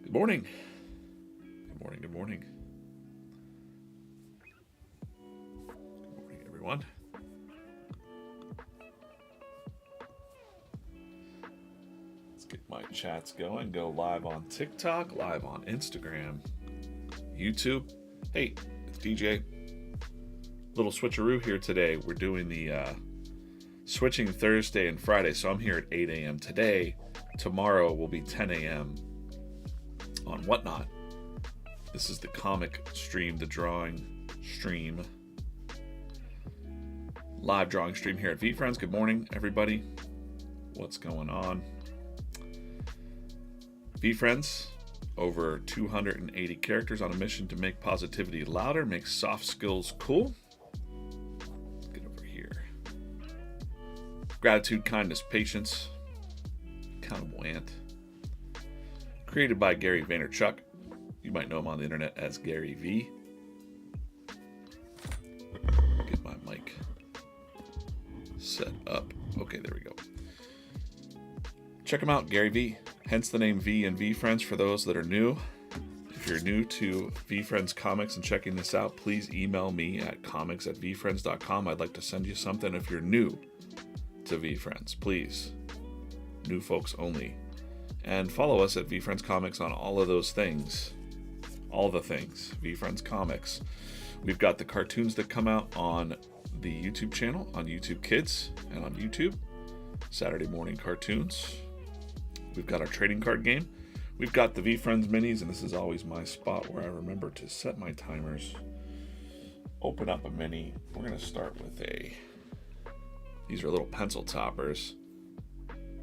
Good morning. Good morning. Good morning. Good morning, everyone. Let's get my chats going. Go live on TikTok, live on Instagram, YouTube. Hey, it's DJ. Little switcheroo here today. We're doing the switching Thursday and Friday, so I'm here at 8 a.m. today. Tomorrow will be 10 a.m. on Whatnot. This is the comic stream, the drawing stream. Live drawing stream here at VFriends. Good morning, everybody. What's going on? VFriends, over 280 characters on a mission to make positivity louder, make soft skills cool. Let's get over here. Gratitude, kindness, patience. Kind of buoyant. Created by Gary Vaynerchuk. You might know him on the internet as Gary V. Get my mic set up. Okay, there we go. Check him out, Gary V. Hence the name V and VFriends for those that are new. If you're new to VFriends Comics and checking this out, please email me at comics@vfriends.com. I'd like to send you something if you're new to VFriends. Please. New folks only. And follow us at VFriends Comics on all of those things. All the things. VFriends Comics. We've got the cartoons that come out on the YouTube channel, on YouTube Kids, and on YouTube. Saturday morning cartoons. We've got our trading card game. We've got the VFriends minis, and this is always my spot where I remember to set my timers. Open up a mini. We're going to start with these are little pencil toppers.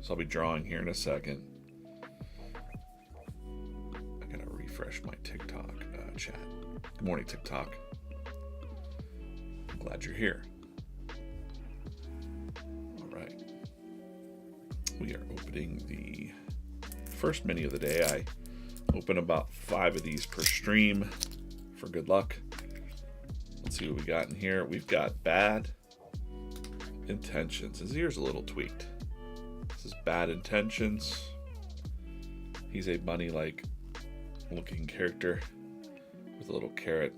So I'll be drawing here in a second. I gotta refresh my TikTok chat. Good morning, TikTok. I'm glad you're here. All right. We are opening the first mini of the day. I open about 5 of these per stream for good luck. Let's see what we got in here. We've got Bad Intentions. His ear's a little tweaked. This is Bad Intentions. He's a bunny-like looking character with a little carrot.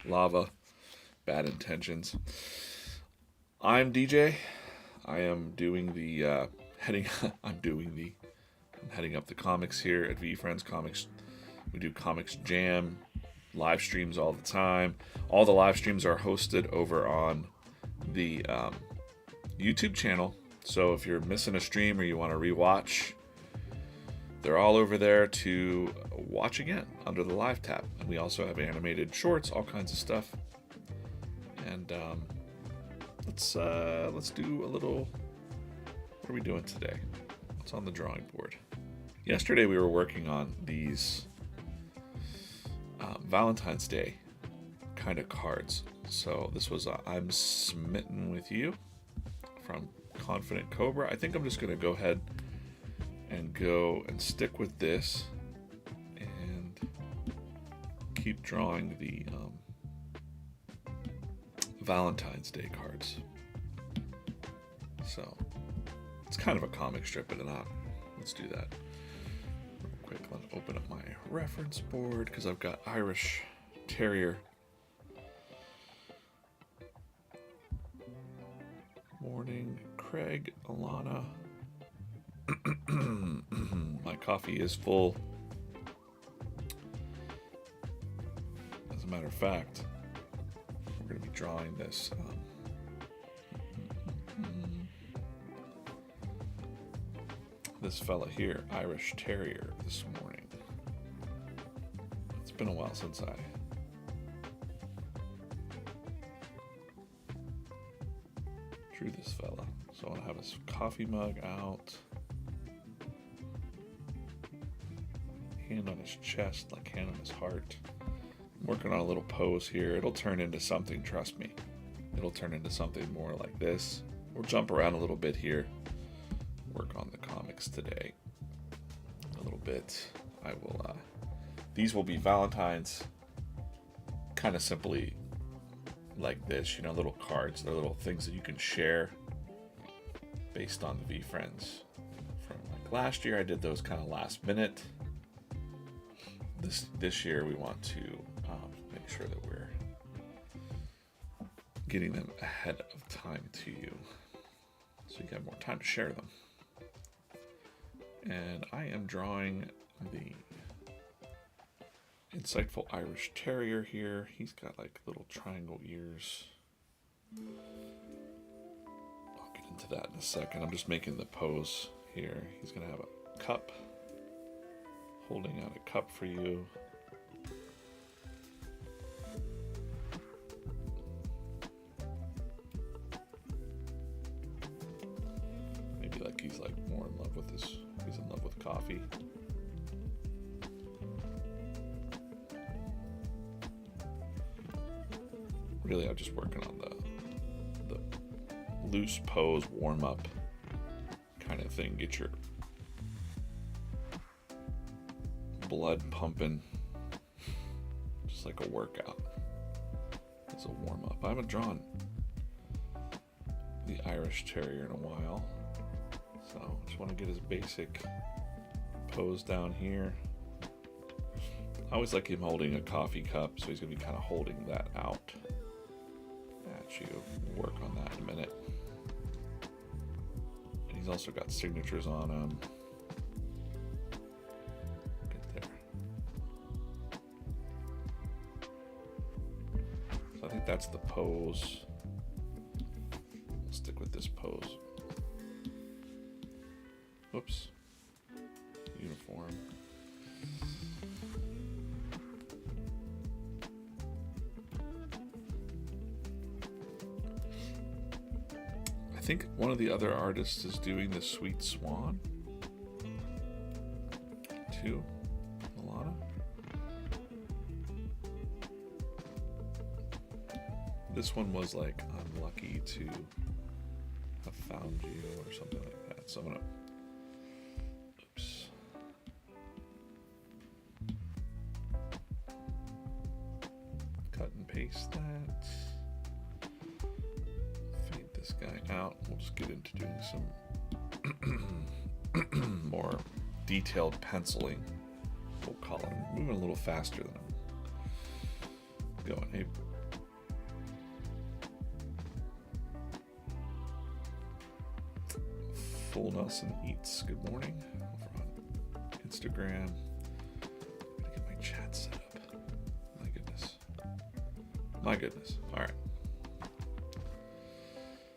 Lava. Bad Intentions. I'm DJ. I am doing the heading up the comics here at VFriends Comics. We do Comics Jam, live streams all the time. All the live streams are hosted over on the YouTube channel. So if you're missing a stream or you want to rewatch, they're all over there to watch again under the live tab. And we also have animated shorts, all kinds of stuff. And let's do a little. What are we doing today? What's on the drawing board? Yesterday we were working on these Valentine's Day kind of cards. So this was I'm Smitten With You from Confident Cobra. I think I'm just going to go ahead and stick with this and keep drawing the Valentine's Day cards. So it's kind of a comic strip, but not. Let's do that real quick. Let's open up my reference board because I've got Irish Terrier. Morning, Craig, Alana. My coffee is full. As a matter of fact, we're going to be drawing this. This fella here, Irish Terrier, this morning. It's been a while since I drew this fella. So I'll have his coffee mug out. Hand on his chest, like hand on his heart. I'm working on a little pose here. It'll turn into something, trust me. It'll turn into something more like this. We'll jump around a little bit here. Work on the comics today a little bit. I will these will be Valentine's, kind of simply like this, little cards. They're little things that you can share based on the VFriends from like last year. I did those kind of last minute. this year we want to make sure that we're getting them ahead of time to you, so you have more time to share them. And I am drawing the insightful Irish Terrier here. He's got like little triangle ears. I'll get into that in a second. I'm just making the pose here. He's gonna have a cup, holding out a cup for you. Maybe like he's like more in love with he's in love with coffee. Really, I'm just working on the loose pose warm up kind of thing. Get your blood pumping, just like a workout. It's a warm up. I haven't drawn the Irish Terrier in a while, so just want to get his basic pose down here. I always like him holding a coffee cup, so he's going to be kind of holding that out at you. We'll work on that in a minute. And he's also got signatures on him. Get there. So I think that's the pose. We'll stick with this pose. Whoops. Uniform. I think one of the other artists is doing the Sweet Swan too, Alana. This one was like, I'm lucky to have found you or something like that. So I'm gonna, oops. Cut and paste that. Fade this guy out. We'll just get into doing some more detailed penciling. We'll call it. I'm moving a little faster than I'm going. Hey. Full Nelson Eats. Good morning. Over on Instagram. I'm gonna get my chat set up. My goodness. My goodness. All right.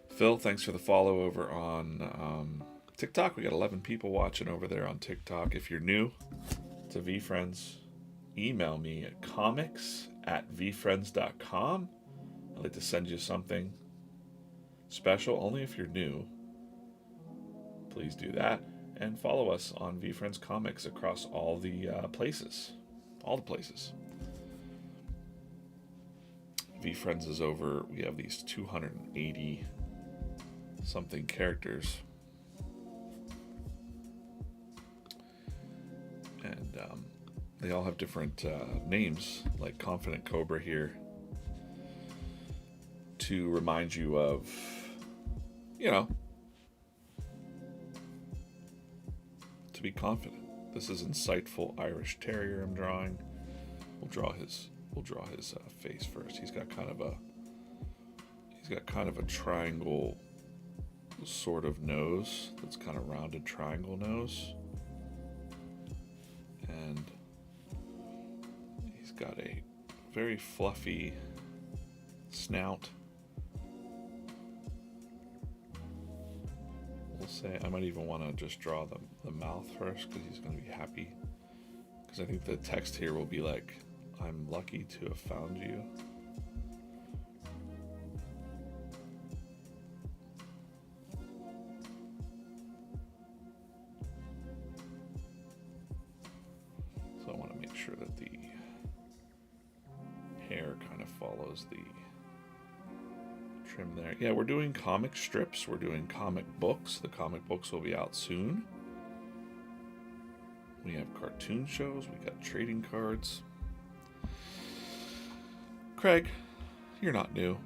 Phil, thanks for the follow over on TikTok. We got 11 people watching over there on TikTok. If you're new to VFriends, email me at comics@vfriends.com. I'd like to send you something special, only if you're new. Please do that. And follow us on VFriends Comics across all the places. All the places. VFriends is over. We have these 280 something characters. And they all have different names, like Confident Cobra here, to remind you of, you know, to be confident. This is insightful Irish Terrier I'm drawing. We'll draw his face first. He's got kind of a triangle sort of nose. That's kind of rounded triangle nose. And he's got a very fluffy snout. We'll say, I might even want to just draw the mouth first, because he's going to be happy. Because I think the text here will be like, I'm lucky to have found you. So I want to make sure that the hair kind of follows the trim there. Yeah, we're doing comic strips. We're doing comic books. The comic books will be out soon. We have cartoon shows. We got trading cards. Craig, you're not new.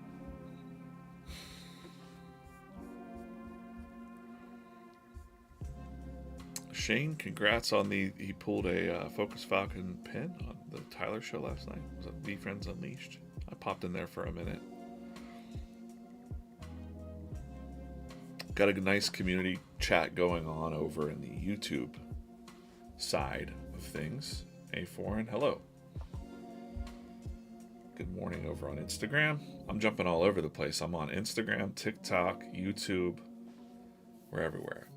Shane, congrats on he pulled a Focus Falcon pin on the Tyler show last night. Was it V Friends Unleashed? I popped in there for a minute. Got a nice community chat going on over in the YouTube side of things. Hey, Foreign, hello. Good morning over on Instagram. I'm jumping all over the place. I'm on Instagram, TikTok, YouTube. We're everywhere.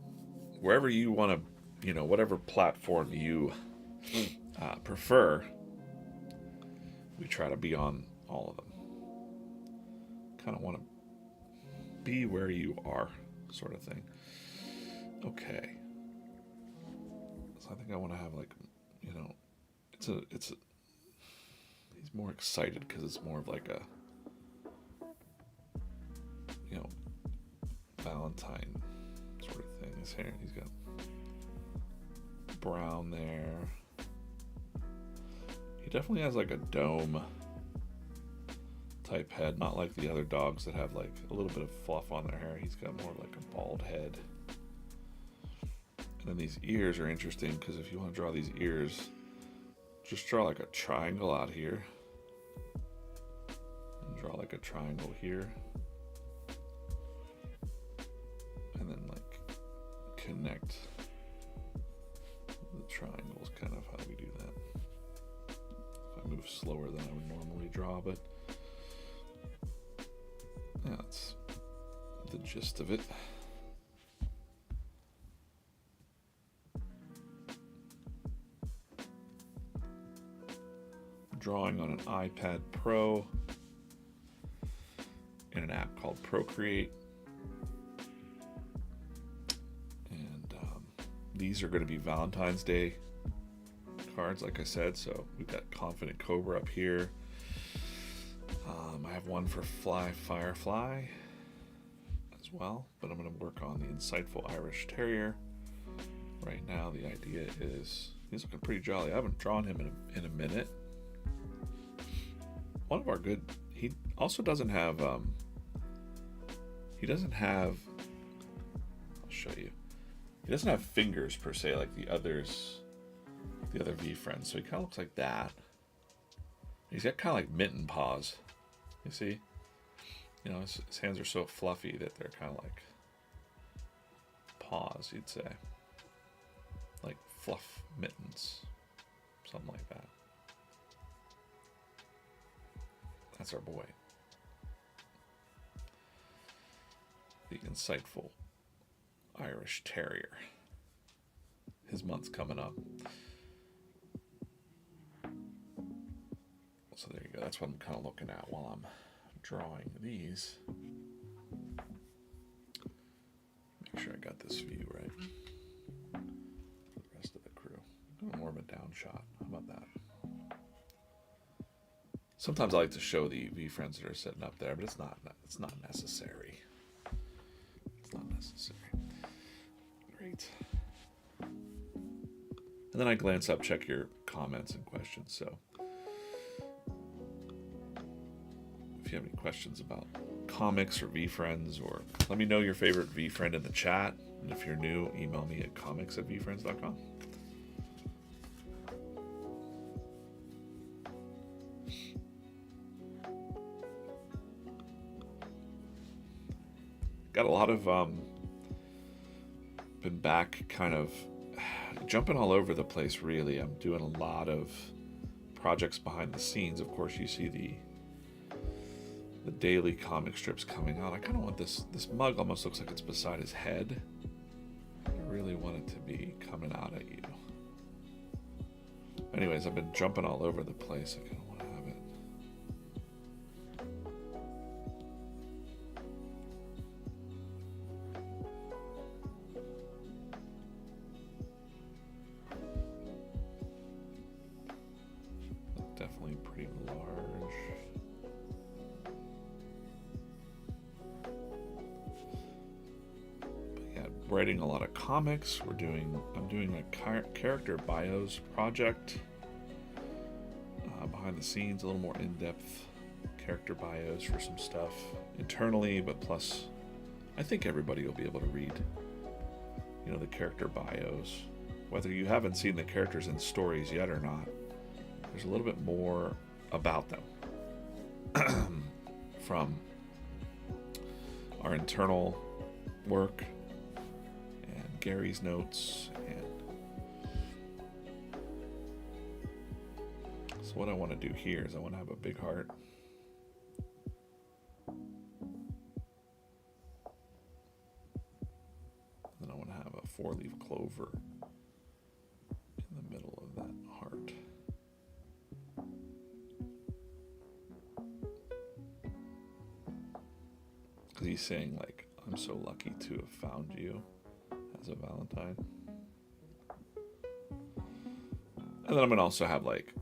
Wherever you want to, whatever platform you prefer, we try to be on all of them. Kind of want to be where you are, sort of thing. Okay. So I think I want to have he's more excited because it's more of like a, Valentine sort of thing. His hair, he's got brown there. He definitely has like a dome type head, not like the other dogs that have like a little bit of fluff on their hair. He's got more like a bald head. And then these ears are interesting because if you want to draw these ears, just draw like a triangle out here. And draw like a triangle here. And then like connect the triangles, kind of how we do that. If I move slower than I would normally draw, but yeah, that's the gist of it. Drawing on an iPad Pro in an app called Procreate. And these are going to be Valentine's Day cards, like I said. So we've got Confident Cobra up here. I have one for Firefly as well, but I'm going to work on the Insightful Irish Terrier. Right now, the idea is he's looking pretty jolly. I haven't drawn him in a minute. One of our good. He also doesn't have. He doesn't have. I'll show you. He doesn't have fingers per se like the others. The other V friends. So he kind of looks like that. He's got kind of like mitten paws. You see? His hands are so fluffy that they're kind of like paws, you'd say. Like fluff mittens. Something like that. That's our boy. The Insightful Irish Terrier. His month's coming up. So there you go. That's what I'm kind of looking at while I'm drawing these. Make sure I got this view right. For the rest of the crew. More of a down shot. How about that? Sometimes I like to show the V friends that are sitting up there, but it's not necessary. It's not necessary. Great. And then I glance up, check your comments and questions. So if you have any questions about comics or V friends, or let me know your favorite V friend in the chat. And if you're new, email me at comics@vfriends.com. Got a lot of been back kind of jumping all over the place, really. I'm doing a lot of projects behind the scenes. Of course, you see the daily comic strips coming out. I kind of want this mug almost looks like it's beside his head. I really want it to be coming out at you. Anyways, I've been jumping all over the place. I kind of want to have it. Definitely pretty large. But yeah, writing a lot of comics. I'm doing a character bios project. Behind the scenes, a little more in-depth character bios for some stuff internally, but plus I think everybody will be able to read, the character bios whether you haven't seen the characters in stories yet or not, there's a little bit more about them from our internal work and Gary's notes. And so what I want to do here is I want to have a big heart. Then I want to have a 4-leaf clover in the middle of that heart. Because he's saying, like, I'm so lucky to have found you as a Valentine. And then I'm going to also have, like,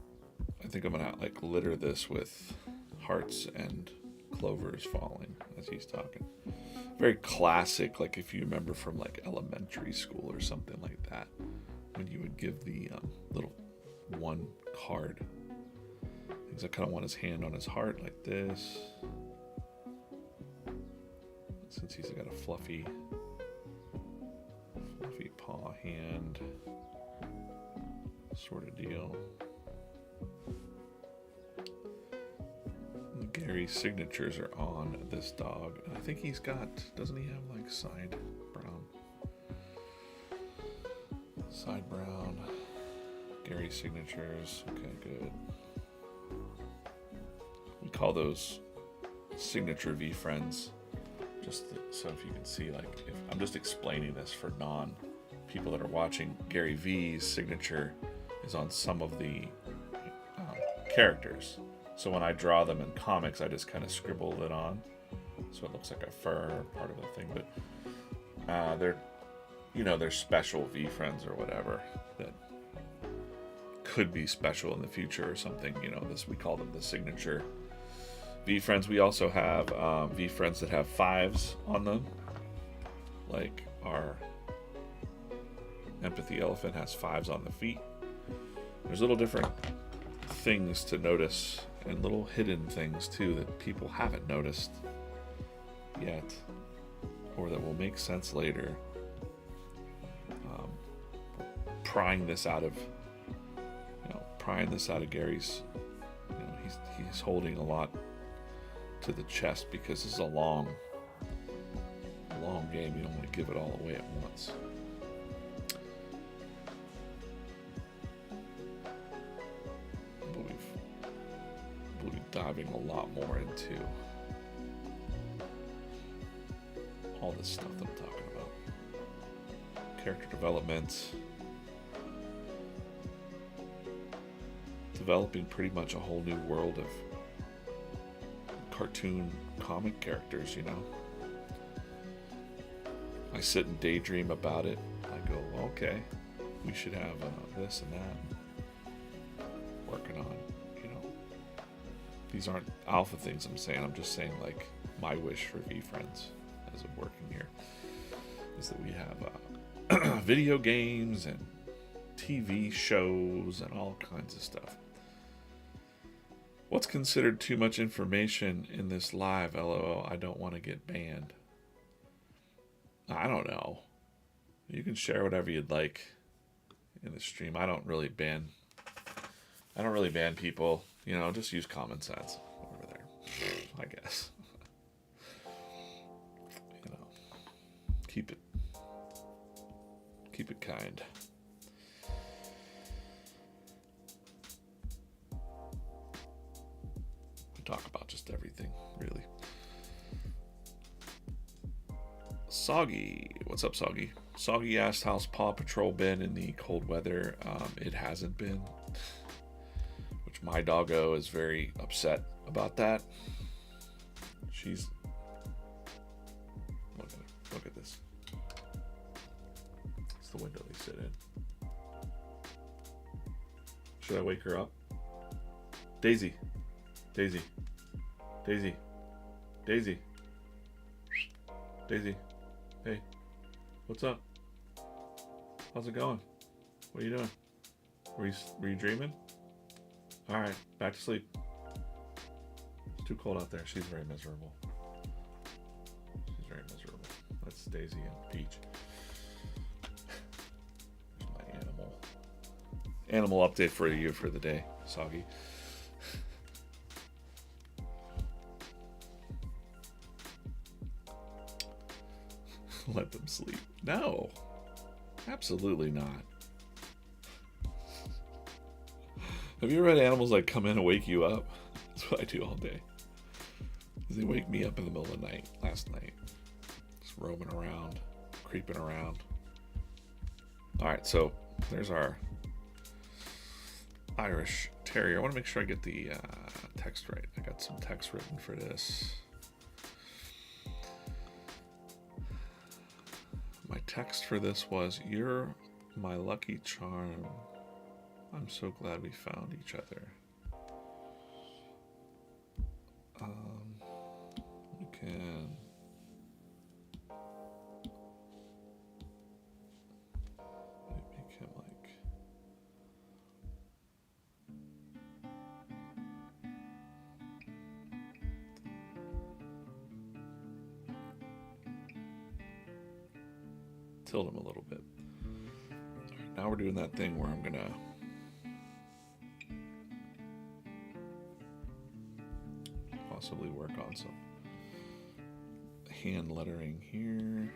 I think I'm going to, like, litter this with hearts and clovers falling as he's talking. Very classic, like, if you remember from, like, elementary school or something like that, when you would give the little one card. Because I kind of want his hand on his heart like this. Since he's got a fluffy paw hand sort of deal. And Gary's signatures are on this dog. I think he's got, doesn't he have like side brown? Gary's signatures. Okay, good. We call those signature V friends. Just so if you can see, like, if I'm just explaining this for non-people that are watching, Gary V's signature is on some of the characters. So when I draw them in comics, I just kind of scribble it on, so it looks like a fur part of the thing. But they're special V friends or whatever that could be special in the future or something. This, we call them the signature V friends. We also have V friends that have 5s on them, like our empathy elephant has 5s on the feet. There's little different things to notice and little hidden things too that people haven't noticed yet, or that will make sense later. Prying this out of Gary's. He's holding a lot to the chest because this is a long game. You don't want to give it all away at once. But we'll be diving a lot more into all this stuff that I'm talking about. Character development. Developing pretty much a whole new world of cartoon comic characters. I sit and daydream about it. I go, well, okay, we should have this and that. Working on, these aren't alpha things I'm saying. I'm just saying, like, my wish for V Friends as I'm working here is that we have video games and TV shows and all kinds of stuff. What's considered too much information in this live? LOL, I don't want to get banned. I don't know. You can share whatever you'd like in the stream. I don't really ban people. Just use common sense over there, I guess. Keep it kind. Talk about just everything, really. Soggy, what's up, Soggy? Soggy asked, how's Paw Patrol been in the cold weather? It hasn't been, which my doggo is very upset about that. She's look at this. It's the window they sit in. Should I wake her up? Daisy. Daisy. Daisy. Daisy. Daisy. Hey. What's up? How's it going? What are you doing? Were you dreaming? Alright, back to sleep. It's too cold out there. She's very miserable. That's Daisy and Peach. There's my animal. Animal update for you for the day, Soggy. Let them sleep. No, absolutely not. Have you ever had animals like come in and wake you up? That's what I do all day. They wake me up in the middle of the night. Last night, just roaming around, creeping around. All right, so there's our Irish Terrier. I want to make sure I get the text right. I got some text written for this. My text for this was, "You're my lucky charm. I'm so glad we found each other." We can make him like tilt him a little bit. All right, now we're doing that thing where I'm gonna possibly work on some hand lettering here.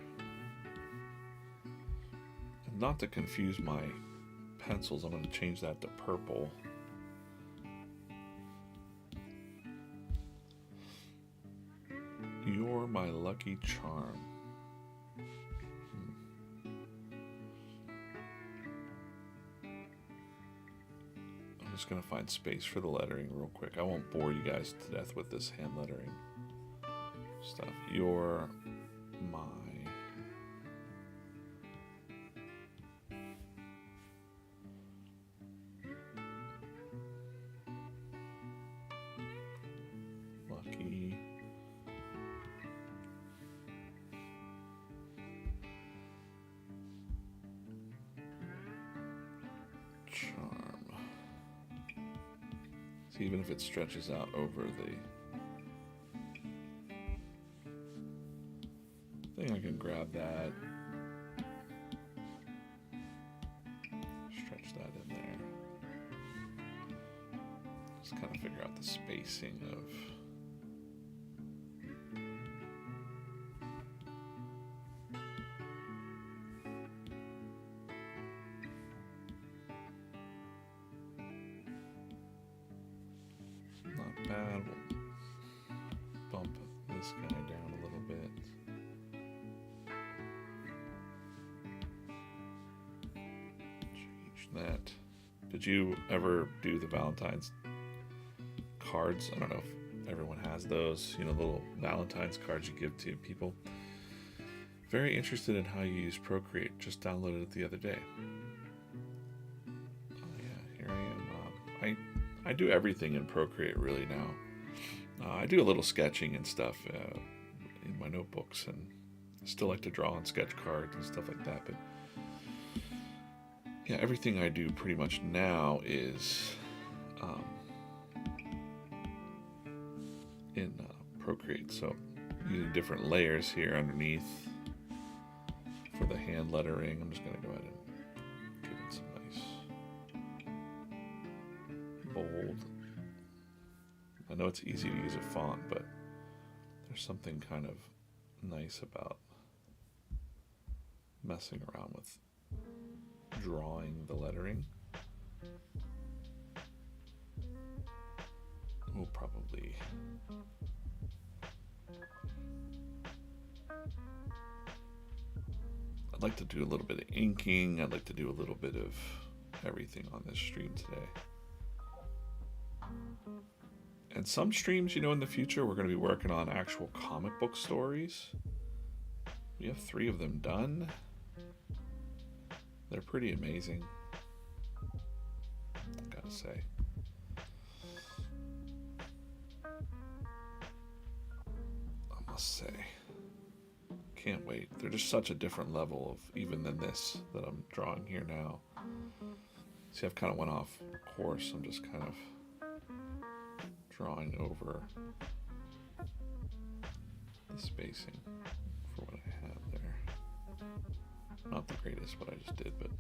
And not to confuse my pencils, I'm going to change that to purple. You're my lucky charm. I'm just going to find space for the lettering real quick. I won't bore you guys to death with this hand lettering stuff. You're my lucky charm. So even if it stretches out over the thing, I can grab that, stretch that in there. Just kind of figure out the spacing of not bad. We'll bump this guy down a little bit. That. Did you ever do the Valentine's cards? I don't know if everyone has those, you know, little Valentine's cards you give to people. Very interested in how you use Procreate. Just downloaded it the other day. Oh yeah, here I am. I do everything in Procreate really now. I do a little sketching and stuff in my notebooks, and I still like to draw on sketch cards and stuff like that, but yeah, everything I do pretty much now is in Procreate. So using different layers here underneath for the hand lettering. I'm just going to go ahead and give it some nice bold. I know it's easy to use a font, but there's something kind of nice about messing around with drawing the lettering. We'll probably I'd like to do a little bit of inking. I'd like to do a little bit of everything on this stream today. And some streams, you know, in the future, we're going to be working on actual comic book stories. We have 3 of them done. They're pretty amazing, I gotta say. I must say, can't wait. They're just such a different level of even than this that I'm drawing here now. See, I've kind of went off course. I'm just kind of drawing over the spacing for what I have there. Not the greatest what I just did, but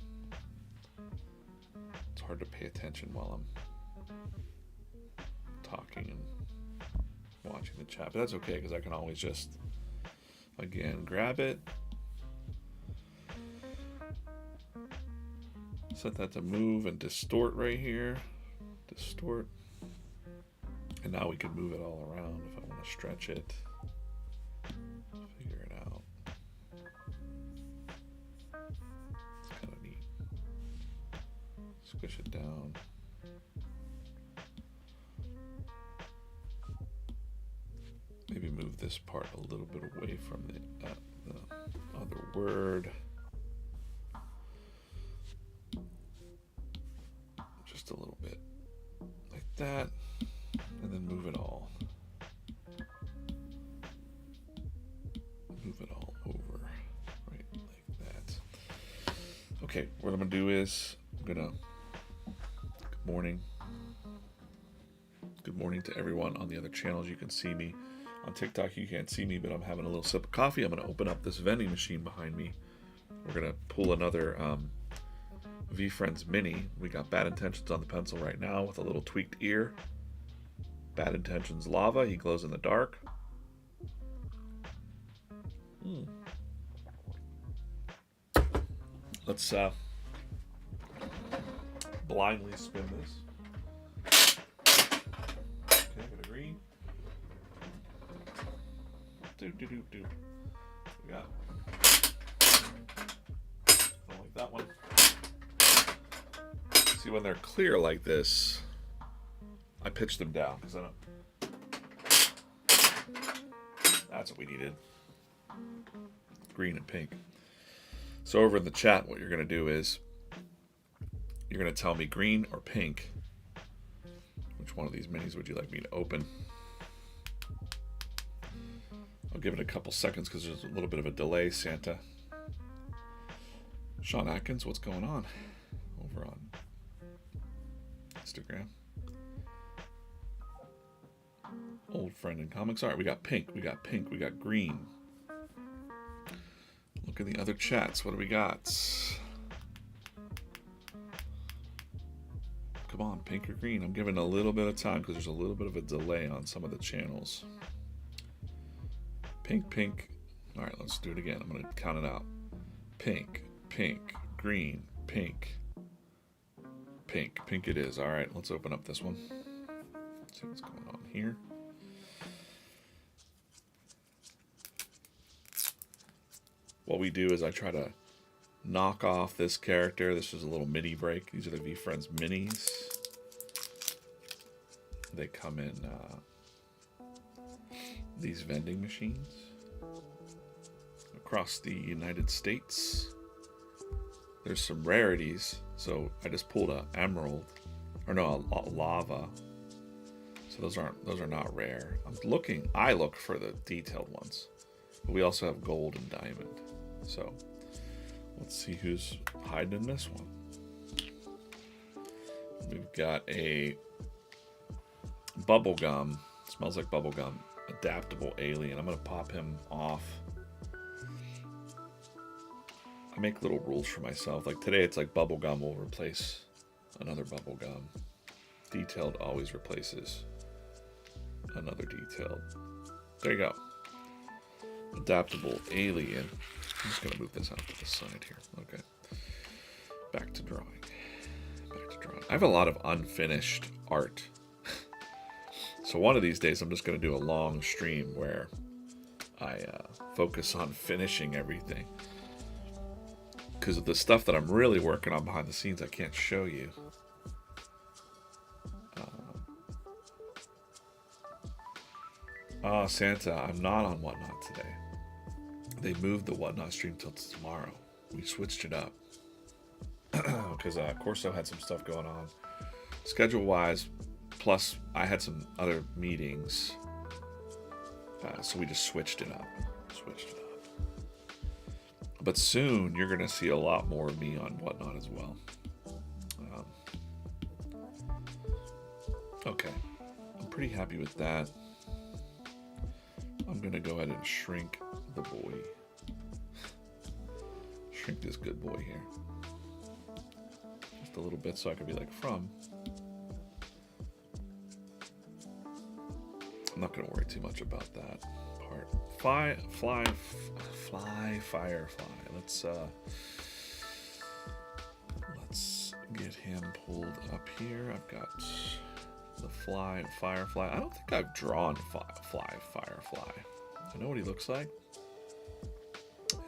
it's hard to pay attention while I'm talking and watching the chat, but that's okay because I can always just, again, grab it, set that to move and distort right here, distort, and now we can move it all around if I want to stretch it, figure it out. It's kind of neat. Squish it down. Maybe move this part a little bit away from the other word. Just a little bit like that, and then move it all. Move it all over, right like that. Okay, what I'm gonna do is good morning. Good morning to everyone on the other channels. You can see me. On TikTok, you can't see me, but I'm having a little sip of coffee. I'm going to open up this vending machine behind me. We're going to pull another V-Friends Mini. We got Bad Intentions on the pencil right now with a little tweaked ear. Bad Intentions Lava. He glows in the dark. Let's blindly spin this. Okay, got a green. We got. I don't like that one. See, when they're clear like this, I pitch them down because I don't. That's what we needed. Green and pink. So over in the chat, what you're going to do is you're going to tell me green or pink. Which one of these minis would you like me to open? I'll give it a couple seconds because there's a little bit of a delay, Santa. Sean Atkins, what's going on over on Instagram? Old friend in comics. All right, we got pink, we got pink, we got green. Look in the other chats. What do we got? Come on, pink or green. I'm giving a little bit of time because there's a little bit of a delay on some of the channels. Pink, pink. All right, let's do it again. I'm going to count it out. Pink, pink, green, pink, pink. Pink it is. All right, let's open up this one. See what's going on here. What we do is I try to knock off this character. This is a little mini break. These are the V-Friends minis. They come in these vending machines across the United States. There's some rarities, so I just pulled a emerald, or no, a lava. So those are not rare. I look for the detailed ones, but we also have gold and diamond. So let's see who's hiding in this one. We've got a bubblegum, smells like bubblegum, adaptable alien. I'm going to pop him off. I make little rules for myself. Like today it's like bubblegum will replace another bubblegum. Detailed always replaces another detailed. There you go. Adaptable alien. I'm just going to move this out to the side here. Okay. Back to drawing. I have a lot of unfinished art. So one of these days I'm just going to do a long stream where I focus on finishing everything. Because of the stuff that I'm really working on behind the scenes, I can't show you. Santa, I'm not on Whatnot today. They moved the Whatnot stream till tomorrow. We switched it up. Because Corso had some stuff going on. Schedule-wise, plus I had some other meetings. So we just switched it up. But soon, you're going to see a lot more of me on Whatnot as well. Okay. I'm pretty happy with that. I'm going to go ahead and shrink the boy. Shrink this good boy here. Just the little bit so I could be like from. I'm not going to worry too much about that part. Fly, Firefly. Let's get him pulled up here. I've got the Firefly. I don't think I've drawn Firefly. I know what he looks like. And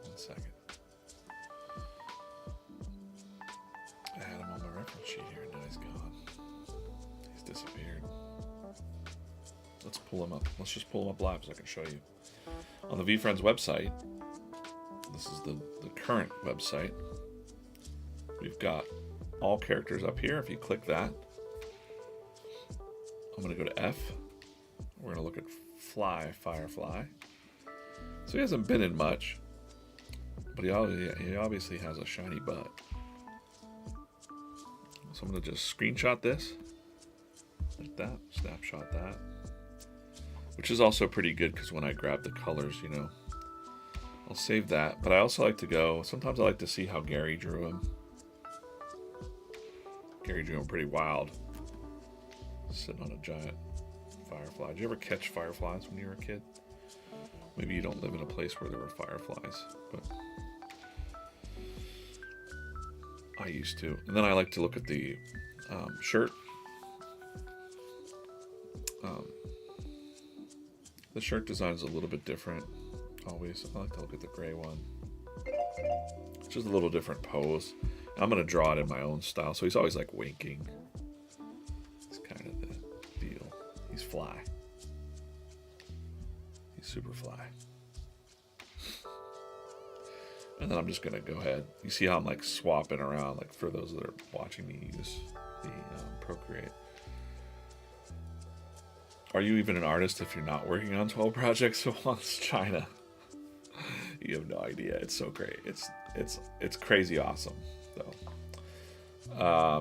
1 second. I had him on my reference sheet here, and now he's gone. He's disappeared. Let's pull him up. Let's just pull him up live so I can show you. On the VFriends website, this is the current website. We've got all characters up here. If you click that, I'm going to go to F. We're going to look at Firefly. So he hasn't been in much, but he obviously has a shiny butt. So I'm going to just screenshot this, like that, snapshot that, which is also pretty good because when I grab the colors, you know, I'll save that. But I also like to go, sometimes I like to see how Gary drew him. Gary drew him pretty wild, sitting on a giant firefly. Did you ever catch fireflies when you were a kid? Maybe you don't live in a place where there were fireflies, but I used to. And then I like to look at the shirt. The shirt design is a little bit different. Always, I like to look at the gray one. It's just a little different pose. I'm going to draw it in my own style. So he's always like winking. It's kind of the deal. He's fly. He's super fly. And then I'm just going to go ahead. You see how I'm like swapping around, like for those that are watching me use the Procreate. Are you even an artist if you're not working on 12 projects at once? China. You have no idea. It's so great. It's crazy awesome.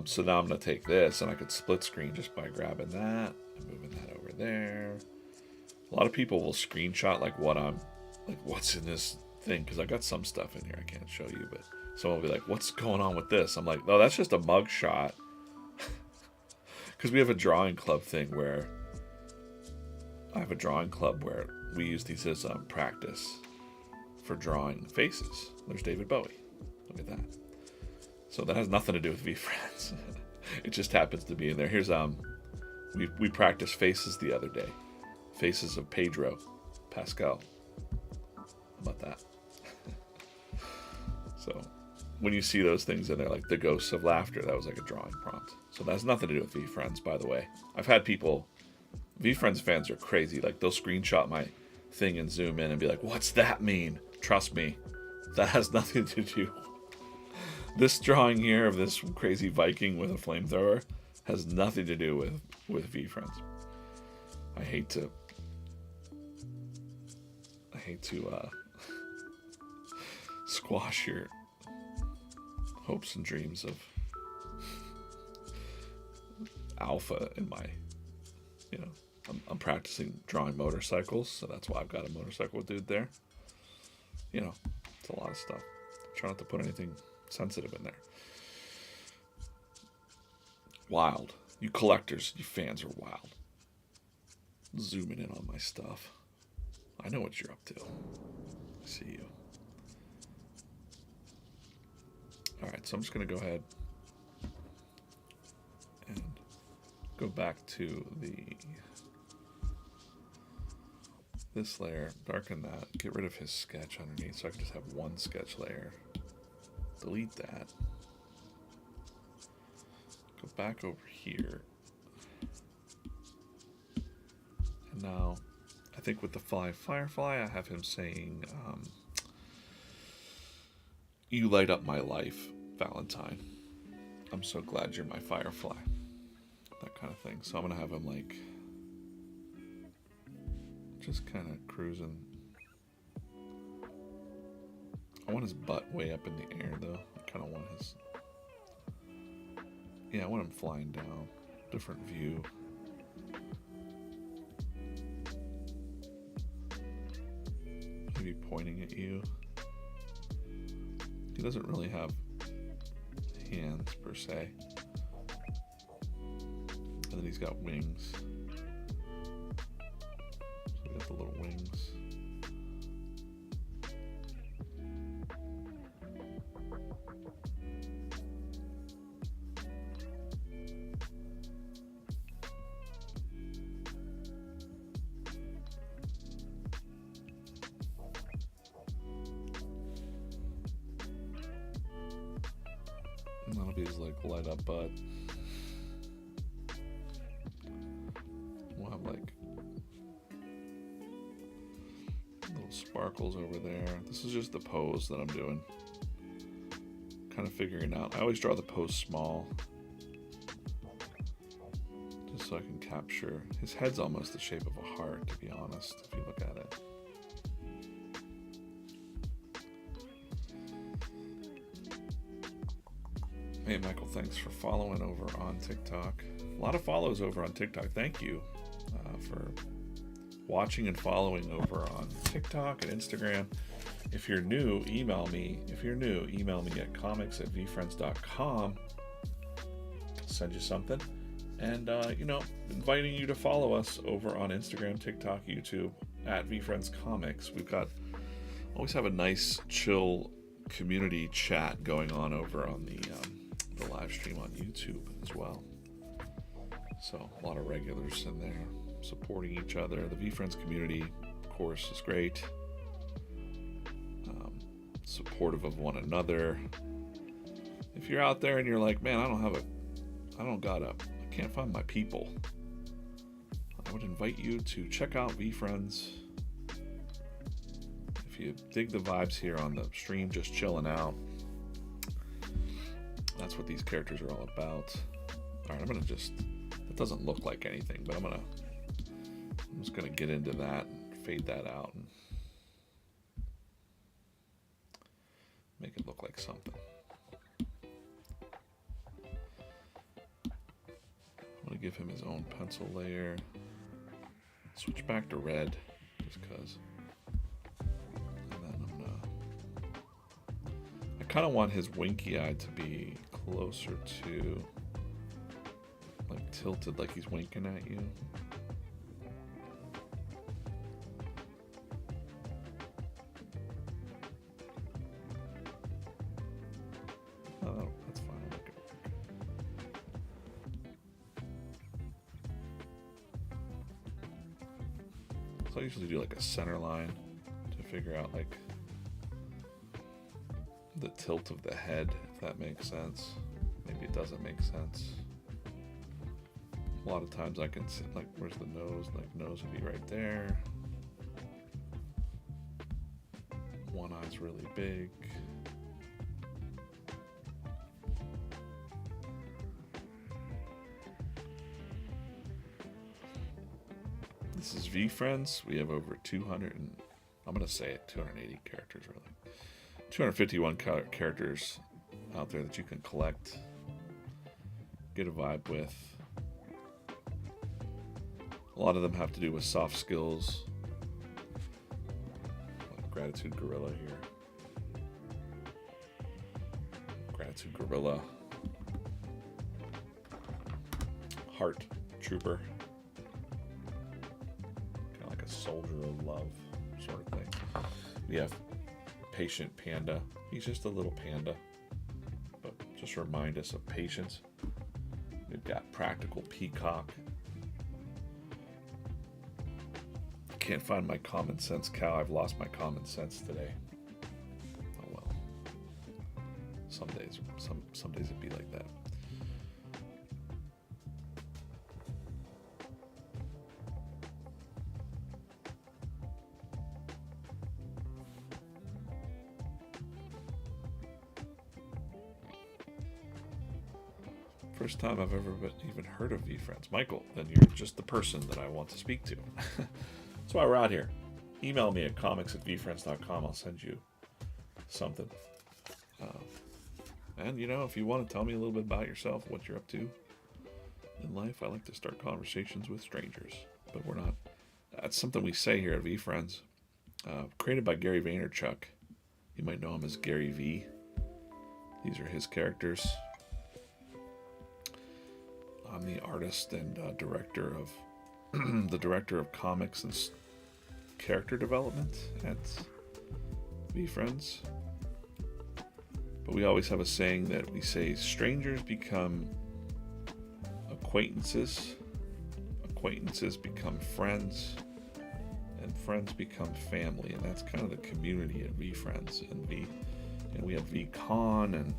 So now I'm going to take this and I could split screen just by grabbing that and moving that over there. A lot of people will screenshot like what's in this thing, because I got some stuff in here I can't show you, but someone will be like, what's going on with this? I'm like, no, that's just a mug shot. Because we have a drawing club thing where we use these as practice for drawing faces. There's David Bowie. Look at that. So that has nothing to do with VFriends. It just happens to be in there. Here's we practiced faces the other day. Faces of Pedro Pascal. How about that? So when you see those things in there, like the ghosts of laughter, that was like a drawing prompt. So that has nothing to do with VFriends, by the way. I've had people, VFriends fans are crazy. Like they'll screenshot my thing and zoom in and be like, what's that mean? Trust me, that has nothing to do. This drawing here of this crazy Viking with a flamethrower has nothing to do with VFriends. I hate to squash your hopes and dreams of alpha in my, I'm practicing drawing motorcycles, so that's why I've got a motorcycle dude there. It's a lot of stuff. Try not to put anything sensitive in there. Wild. You collectors, you fans are wild. Zooming in on my stuff. I know what you're up to. I see you. Alright, so I'm just going to go ahead and go back to this layer, darken that, get rid of his sketch underneath so I can just have one sketch layer. Delete that. Go back over here. And now, I think with the Firefly, I have him saying, you light up my life, Valentine. I'm so glad you're my Firefly. That kind of thing. So I'm going to have him like, just kind of cruising. I want his butt way up in the air though. I kind of want I want him flying down. Different view. maybe pointing at you. He doesn't really have hands per se. And then he's got wings. So we got the little wings. And that'll be his like light up butt. We'll have like little sparkles over there. This is just the pose that I'm doing. Kind of figuring out. I always draw the pose small. Just so I can capture. His head's almost the shape of a heart, to be honest, if you look at it. Hey, Michael, thanks for following over on TikTok. A lot of follows over on TikTok. Thank you for watching and following over on TikTok and Instagram. If you're new, email me. Email me at comics@vfriends.com. Send you something. And, inviting you to follow us over on Instagram, TikTok, YouTube, at vfriendscomics. Always have a nice, chill community chat going on over on the live stream on YouTube as well. So a lot of regulars in there supporting each other. The VFriends community, of course, is great. Supportive of one another. If you're out there and you're like, man, I can't find my people, I would invite you to check out VFriends. If you dig the vibes here on the stream, just chilling out, that's what these characters are all about. All right, it doesn't look like anything, but I'm just gonna get into that and fade that out and make it look like something. I'm gonna give him his own pencil layer. Switch back to red, just cause. And then I kind of want his winky eye to be closer to, like, tilted, like he's winking at you. Oh, that's fine. I'll make it work. So I usually do like a center line to figure out like the tilt of the head, if that makes sense. Maybe it doesn't make sense. A lot of times I can see, like, where's the nose? Like, nose would be right there. One eye's really big. This is VFriends. We have over 200 and I'm gonna say it, 280 characters really. 251 characters out there that you can collect, get a vibe with. A lot of them have to do with soft skills, like Gratitude Gorilla here. Gratitude Gorilla. Heart Trooper. Kind of like a soldier of love sort of thing. We have Patient Panda. He's just a little panda, but just remind us of patience. We've got Practical Peacock. Can't find my common sense cow. I've lost my common sense today. Oh well. Some days it'd be like that. First time I've ever even heard of VFriends. Michael, then you're just the person that I want to speak to. That's why we're out here. Email me at comics@vfriends.com. I'll send you something. And, if you want to tell me a little bit about yourself, what you're up to in life, I like to start conversations with strangers. But we're not. That's something we say here at VFriends. Created by Gary Vaynerchuk. You might know him as Gary V. These are his characters. I'm the artist and director of the director of comics and character development at VeeFriends. But we always have a saying that we say strangers become acquaintances, acquaintances become friends, and friends become family. And that's kind of the community at VeeFriends. And we have VCon and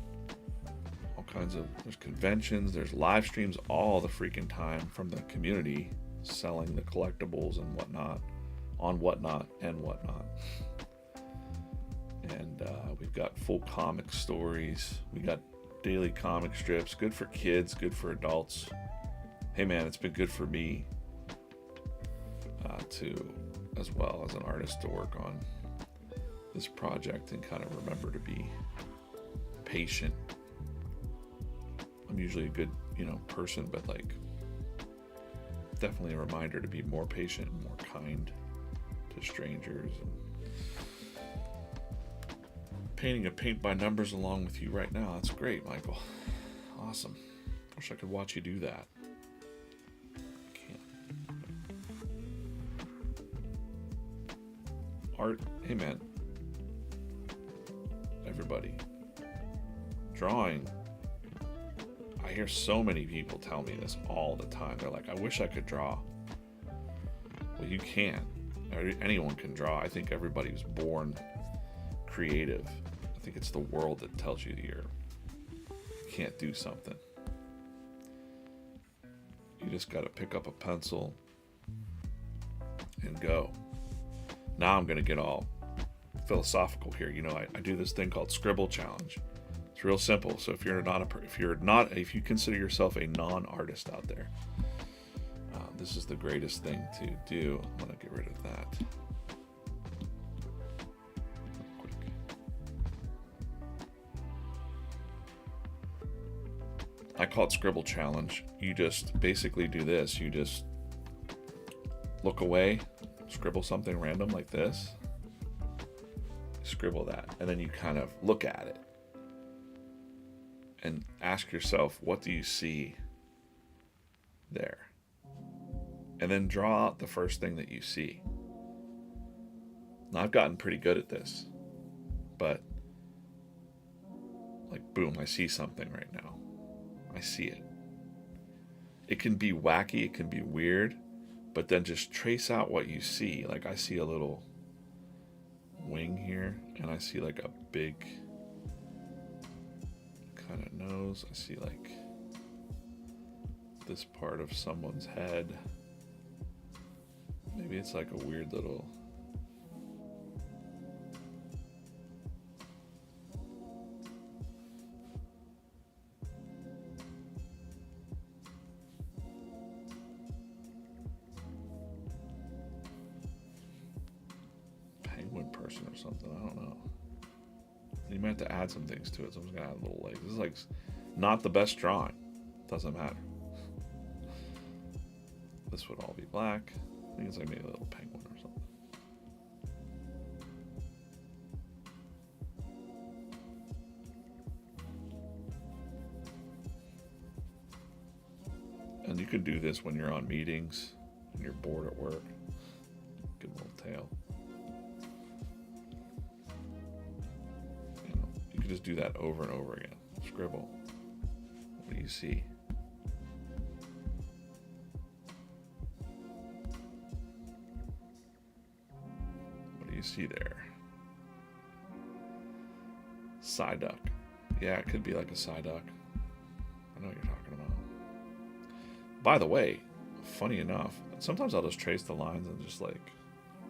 all kinds of, there's conventions, there's live streams all the freaking time from the community selling the collectibles and whatnot on Whatnot and Whatnot. And we've got full comic stories. We got daily comic strips, good for kids, good for adults. Hey man, it's been good for me to, as well as an artist, to work on this project and kind of remember to be patient. I'm usually a good, person, but like definitely a reminder to be more patient and more kind to strangers. And painting a paint by numbers along with you right now. That's great, Michael. Awesome. Wish I could watch you do that. Can't. Art. Hey man. Everybody. Drawing. I hear so many people tell me this all the time. They're like, I wish I could draw. Well, you can. Anyone can draw. I think everybody was born creative. I think it's the world that tells you you can't do something. You just got to pick up a pencil and go. Now I'm going to get all philosophical here. I do this thing called Scribble Challenge. It's real simple. So if you consider yourself a non-artist out there, this is the greatest thing to do. I'm going to get rid of that. Quick. I call it Scribble Challenge. You just basically do this. You just look away, scribble something random like this, scribble that, and then you kind of look at it and ask yourself, what do you see there? And then draw out the first thing that you see. Now, I've gotten pretty good at this, but like, boom, I see something right now. I see it. It can be wacky, it can be weird, but then just trace out what you see. Like, I see a little wing here, and I see like a big kind of nose. I see like this part of someone's head. Maybe it's like a weird little penguin person or something. I don't know. You might have to add some things to it. So I'm just gonna add a little legs. This is like not the best drawing. Doesn't matter. This would all be black. I think it's like maybe a little penguin or something. And you can do this when you're on meetings and you're bored at work. Give a little tail. You can just do that over and over again. Scribble. What do you see? You see there. Psyduck. Yeah, it could be like a Psyduck. I know what you're talking about. By the way, funny enough, sometimes I'll just trace the lines and just like,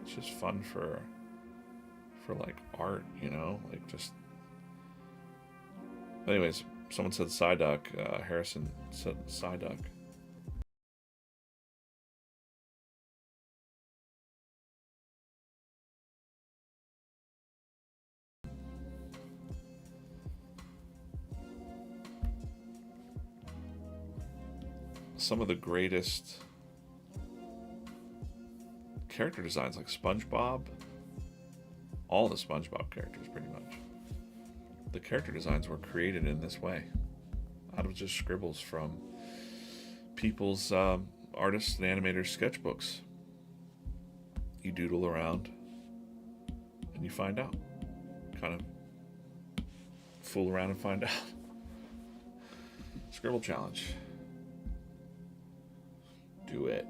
it's just fun for like art, like just. Anyways, someone said Psyduck. Harrison said Psyduck. Some of the greatest character designs, like SpongeBob, all the SpongeBob characters, pretty much. The character designs were created in this way, out of just scribbles from people's artists and animators' sketchbooks. You doodle around and you find out. Kind of fool around and find out. Scribble challenge. Do it.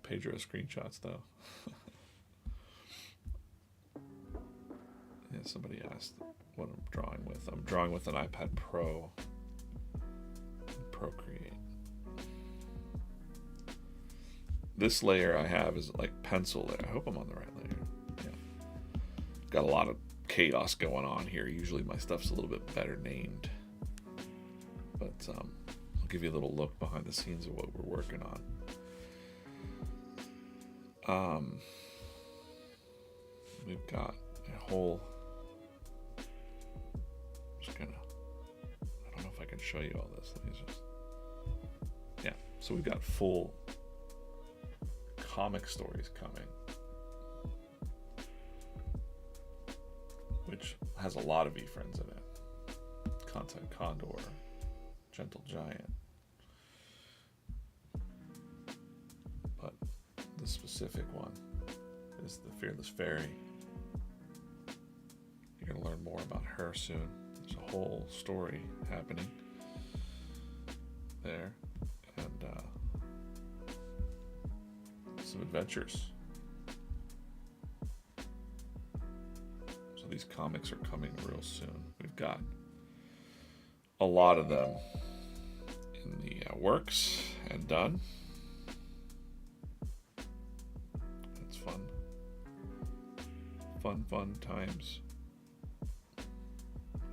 Pedro screenshots though. Yeah, somebody asked what I'm drawing with. I'm drawing with an iPad Pro. Procreate. This layer I have is like pencil layer. I hope I'm on the right layer. Yeah. Got a lot of chaos going on here. Usually my stuff's a little bit better named. But I'll give you a little look behind the scenes of what we're working on. We've got a whole, just gonna, I don't know if I can show you all this. Let me just, yeah. So we've got full comic stories coming, which has a lot of V-Friends in it. Content Condor, Gentle Giant. But the specific one is the Fearless Fairy. You're going to learn more about her soon. There's a whole story happening there. And some adventures. So these comics are coming real soon. We've got a lot of them in the works and done. It's fun. Fun times.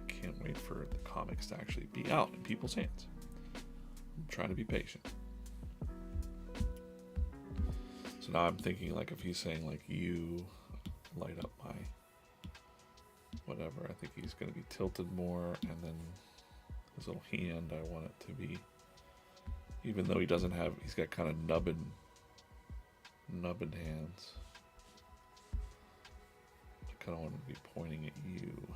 Can't wait for the comics to actually be out in people's hands. I'm trying to be patient. So now I'm thinking, like, if he's saying, like, you light up my whatever, I think he's going to be tilted more, and then his little hand, I want it to be, even though he doesn't have, he's got kind of nubbin hands. I kind of want him to be pointing at you.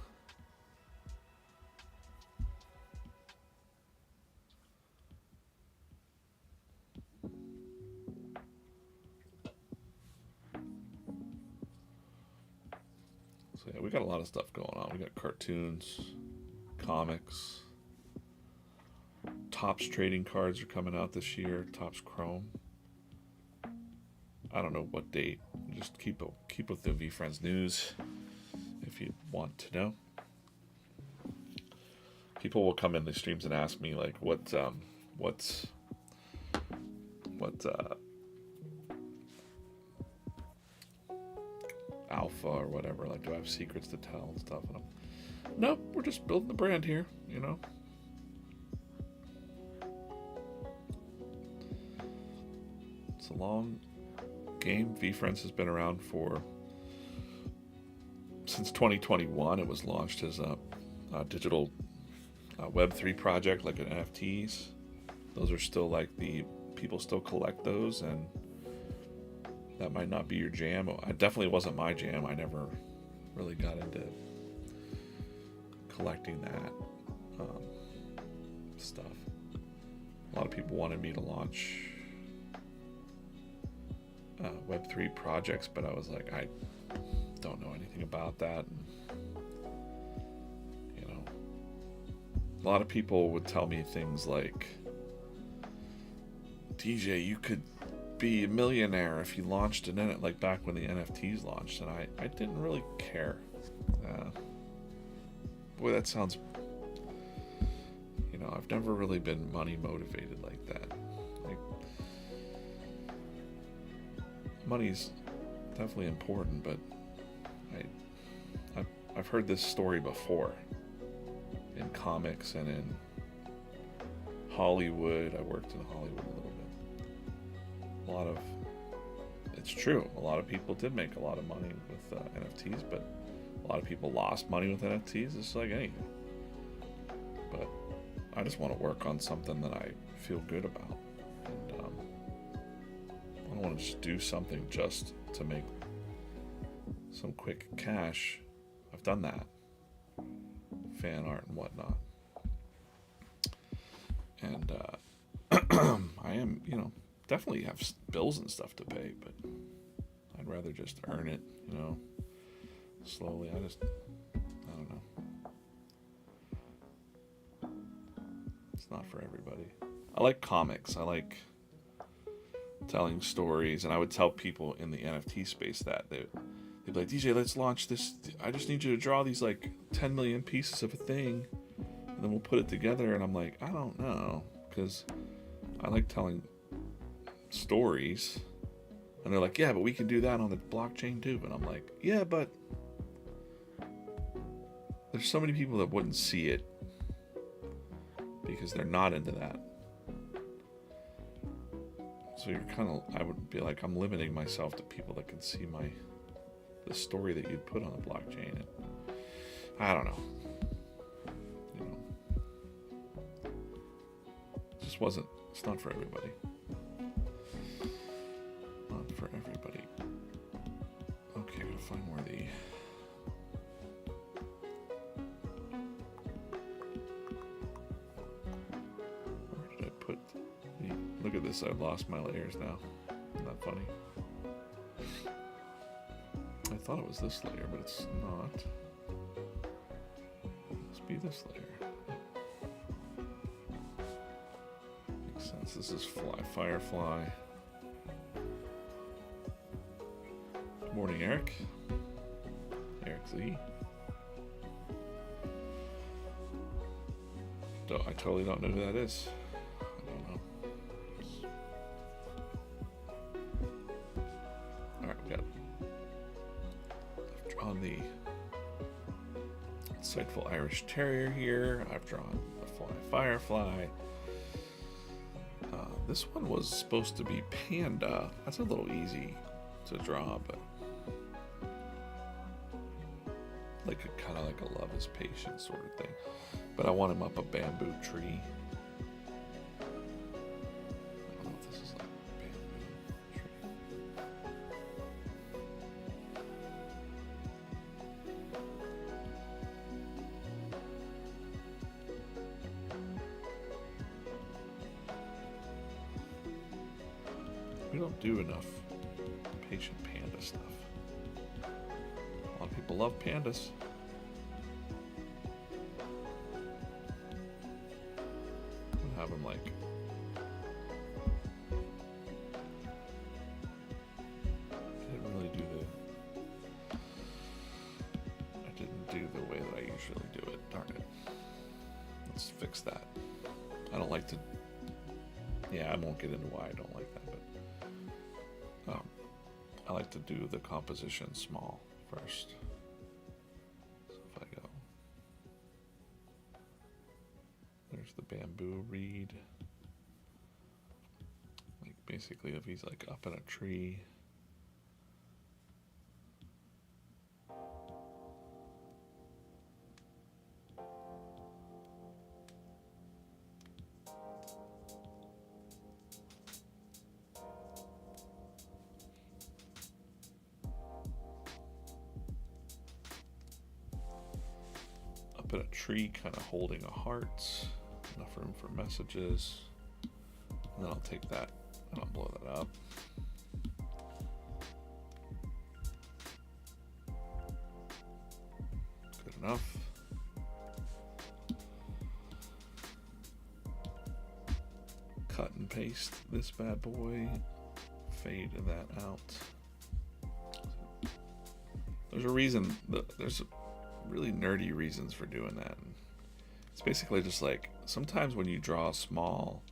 So yeah, we got a lot of stuff going on. We got cartoons, comics. Topps trading cards are coming out this year. Topps Chrome. I don't know what date. Just keep with the V-Friends news if you want to know. People will come in the streams and ask me, like, what's alpha or whatever, like, do I have secrets to tell and stuff? And nope, we're just building the brand here, you know. It's a long game. V-Friends has been around since 2021. It was launched as a digital Web3 project, like an NFTs. Those are still like people still collect those, and that might not be your jam. It definitely wasn't my jam. I never really got into collecting that stuff. A lot of people wanted me to launch Web3 projects, but I was like, I don't know anything about that. And, you know, a lot of people would tell me things like, DJ, you could be a millionaire if you launched an NFT, like back when the NFTs launched, and I didn't really care. Boy, that sounds, you know, I've never really been money motivated like that. Like, money's definitely important, but I've heard this story before in comics and in Hollywood. I worked in Hollywood a little bit. It's true. A lot of people did make a lot of money with NFTs, but a lot of people lost money with NFTs. It's like anything. But I just want to work on something that I feel good about. And don't want to just do something just to make some quick cash. I've done that. Fan art and whatnot. And I am, definitely have bills and stuff to pay, but I'd rather just earn it, slowly. I don't know. It's not for everybody. I like comics. I like telling stories, and I would tell people in the NFT space that they'd be like, DJ, let's launch this. I just need you to draw these like 10 million pieces of a thing, and then we'll put it together. And I'm like, I don't know, because I like telling stories. And they're like, yeah, but we can do that on the blockchain too. And I'm like, yeah, but there's so many people that wouldn't see it because they're not into that. So I would be like, I'm limiting myself to people that can see the story that you'd put on the blockchain. And I don't know. It just wasn't, it's not for everybody. Not for everybody. Okay, I'm gonna find where where did I put look at this, I've lost my layers now. Isn't that funny? I thought it was this layer, but it's not. It must be this layer. Makes sense. This is Firefly. Good morning, Eric. Eric Z. I totally don't know who that is. I don't know. Alright, we got I've drawn the insightful Irish Terrier here. I've drawn a Firefly. This one was supposed to be Panda. That's a little easy to draw, but kind of like a love is patient sort of thing. But I want him up a bamboo tree. I don't know if this is like a bamboo tree. We don't do enough patient panda stuff. A lot of people love pandas. Have them like I didn't do the way that I usually do it. Darn it. Let's fix that. I don't like to. Yeah, I won't get into why I don't like that, but I like to do the composition small first. So if I go, there's the bamboo reed. Like basically if he's like up in a tree. Up in a tree, kind of holding a heart. Enough room for messages. And then I'll take that and I'll blow that up. Good enough. Cut and paste this bad boy. Fade that out. There's a reason. There's really nerdy reasons for doing that. It's basically just like sometimes when you draw small,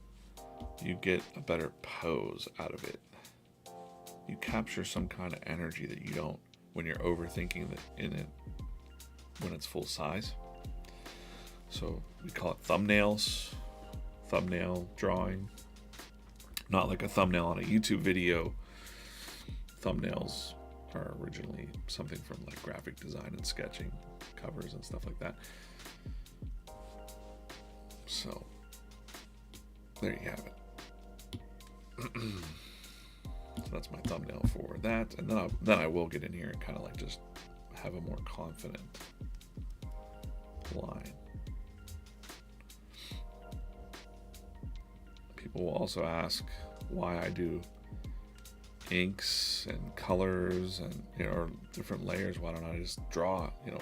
you get a better pose out of it. You capture some kind of energy that you don't when you're overthinking in it when it's full size. So we call it thumbnails, thumbnail drawing. Not like a thumbnail on a YouTube video. Thumbnails are originally something from like graphic design and sketching, covers and stuff like that. So there you have it. So that's my thumbnail for that, and then I will get in here and kind of like just have a more confident line. People will also ask why I do inks and colors and, you know, or different layers. Why don't I just draw, you know?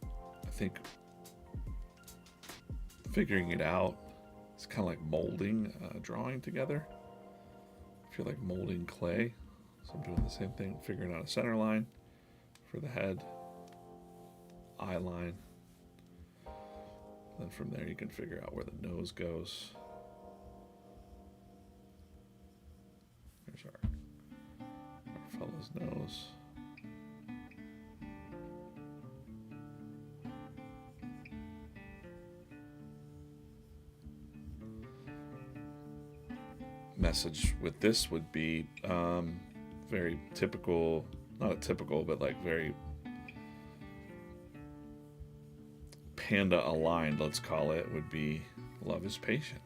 I think figuring it out, it's kind of like molding, drawing together. I feel like molding clay. So I'm doing the same thing, figuring out a center line for the head, eye line. Then from there you can figure out where the nose goes. There's our fellow's nose. Message with this would be very typical, not a typical, but like very panda aligned, let's call it, would be love is patient.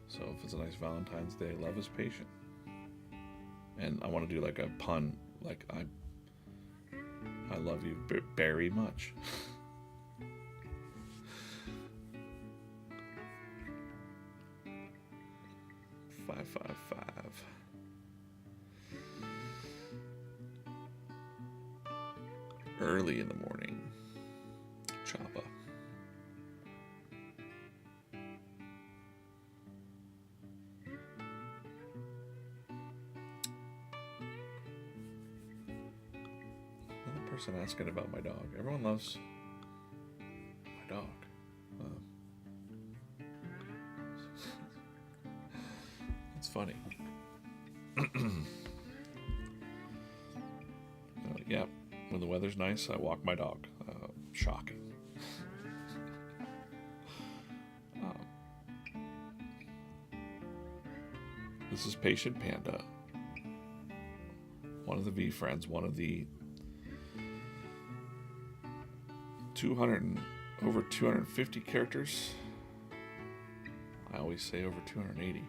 So if it's a nice Valentine's Day, love is patient. And I want to do like a pun, like I love you very much. 555. Early in the morning. Choppa. Another person asking about my dog. Everyone loves my dog. It's funny. Yeah, when the weather's nice, I walk my dog. Shocking. This is Patient Panda. One of the V friends, one of the over 250 characters. I always say over 280.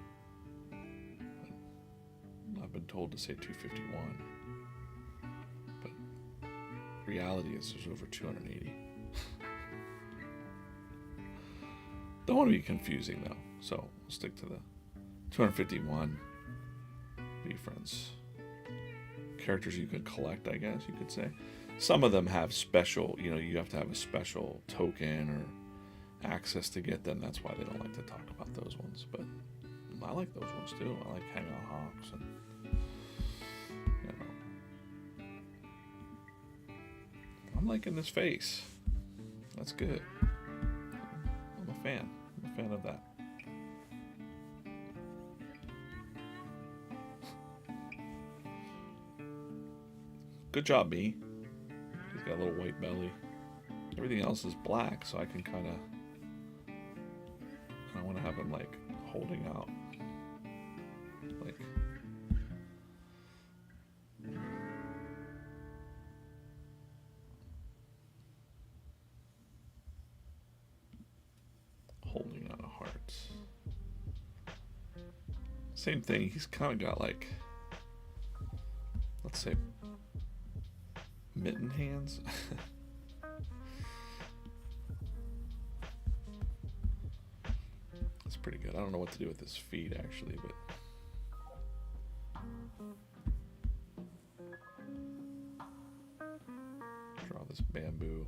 I've been told to say 251. But reality is there's over 280. Don't want to be confusing though, so we'll stick to the 251 V friends. Characters you could collect, I guess you could say. Some of them have special, you know, you have to have a special token or access to get them. That's why they don't like to talk about those ones. But I like those ones too. I like Hangout Hawks and, you know. I'm liking this face. That's good. I'm a fan. I'm a fan of that. Good job, me. He's got a little white belly. Everything else is black, so I can kind of... I want to have him, like, holding out. Like... holding out hearts. Same thing, he's kind of got, like... let's say... mitten hands. That's pretty good. I don't know what to do with his feet actually, but draw this bamboo.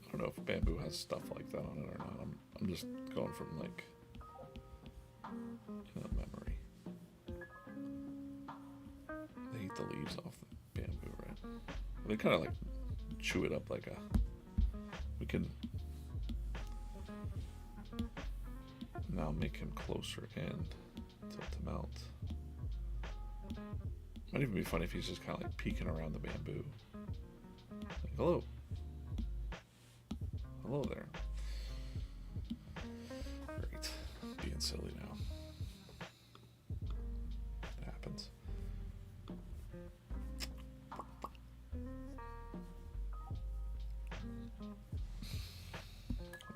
I don't know if bamboo has stuff like that on it or not. I'm just going from like memory. They eat the leaves off the bamboo, right? They kind of like chew it up like a. We can now make him closer and tilt him out. Might even be funny if he's just kind of like peeking around the bamboo. Like, hello. Hello there. Great. Being silly now.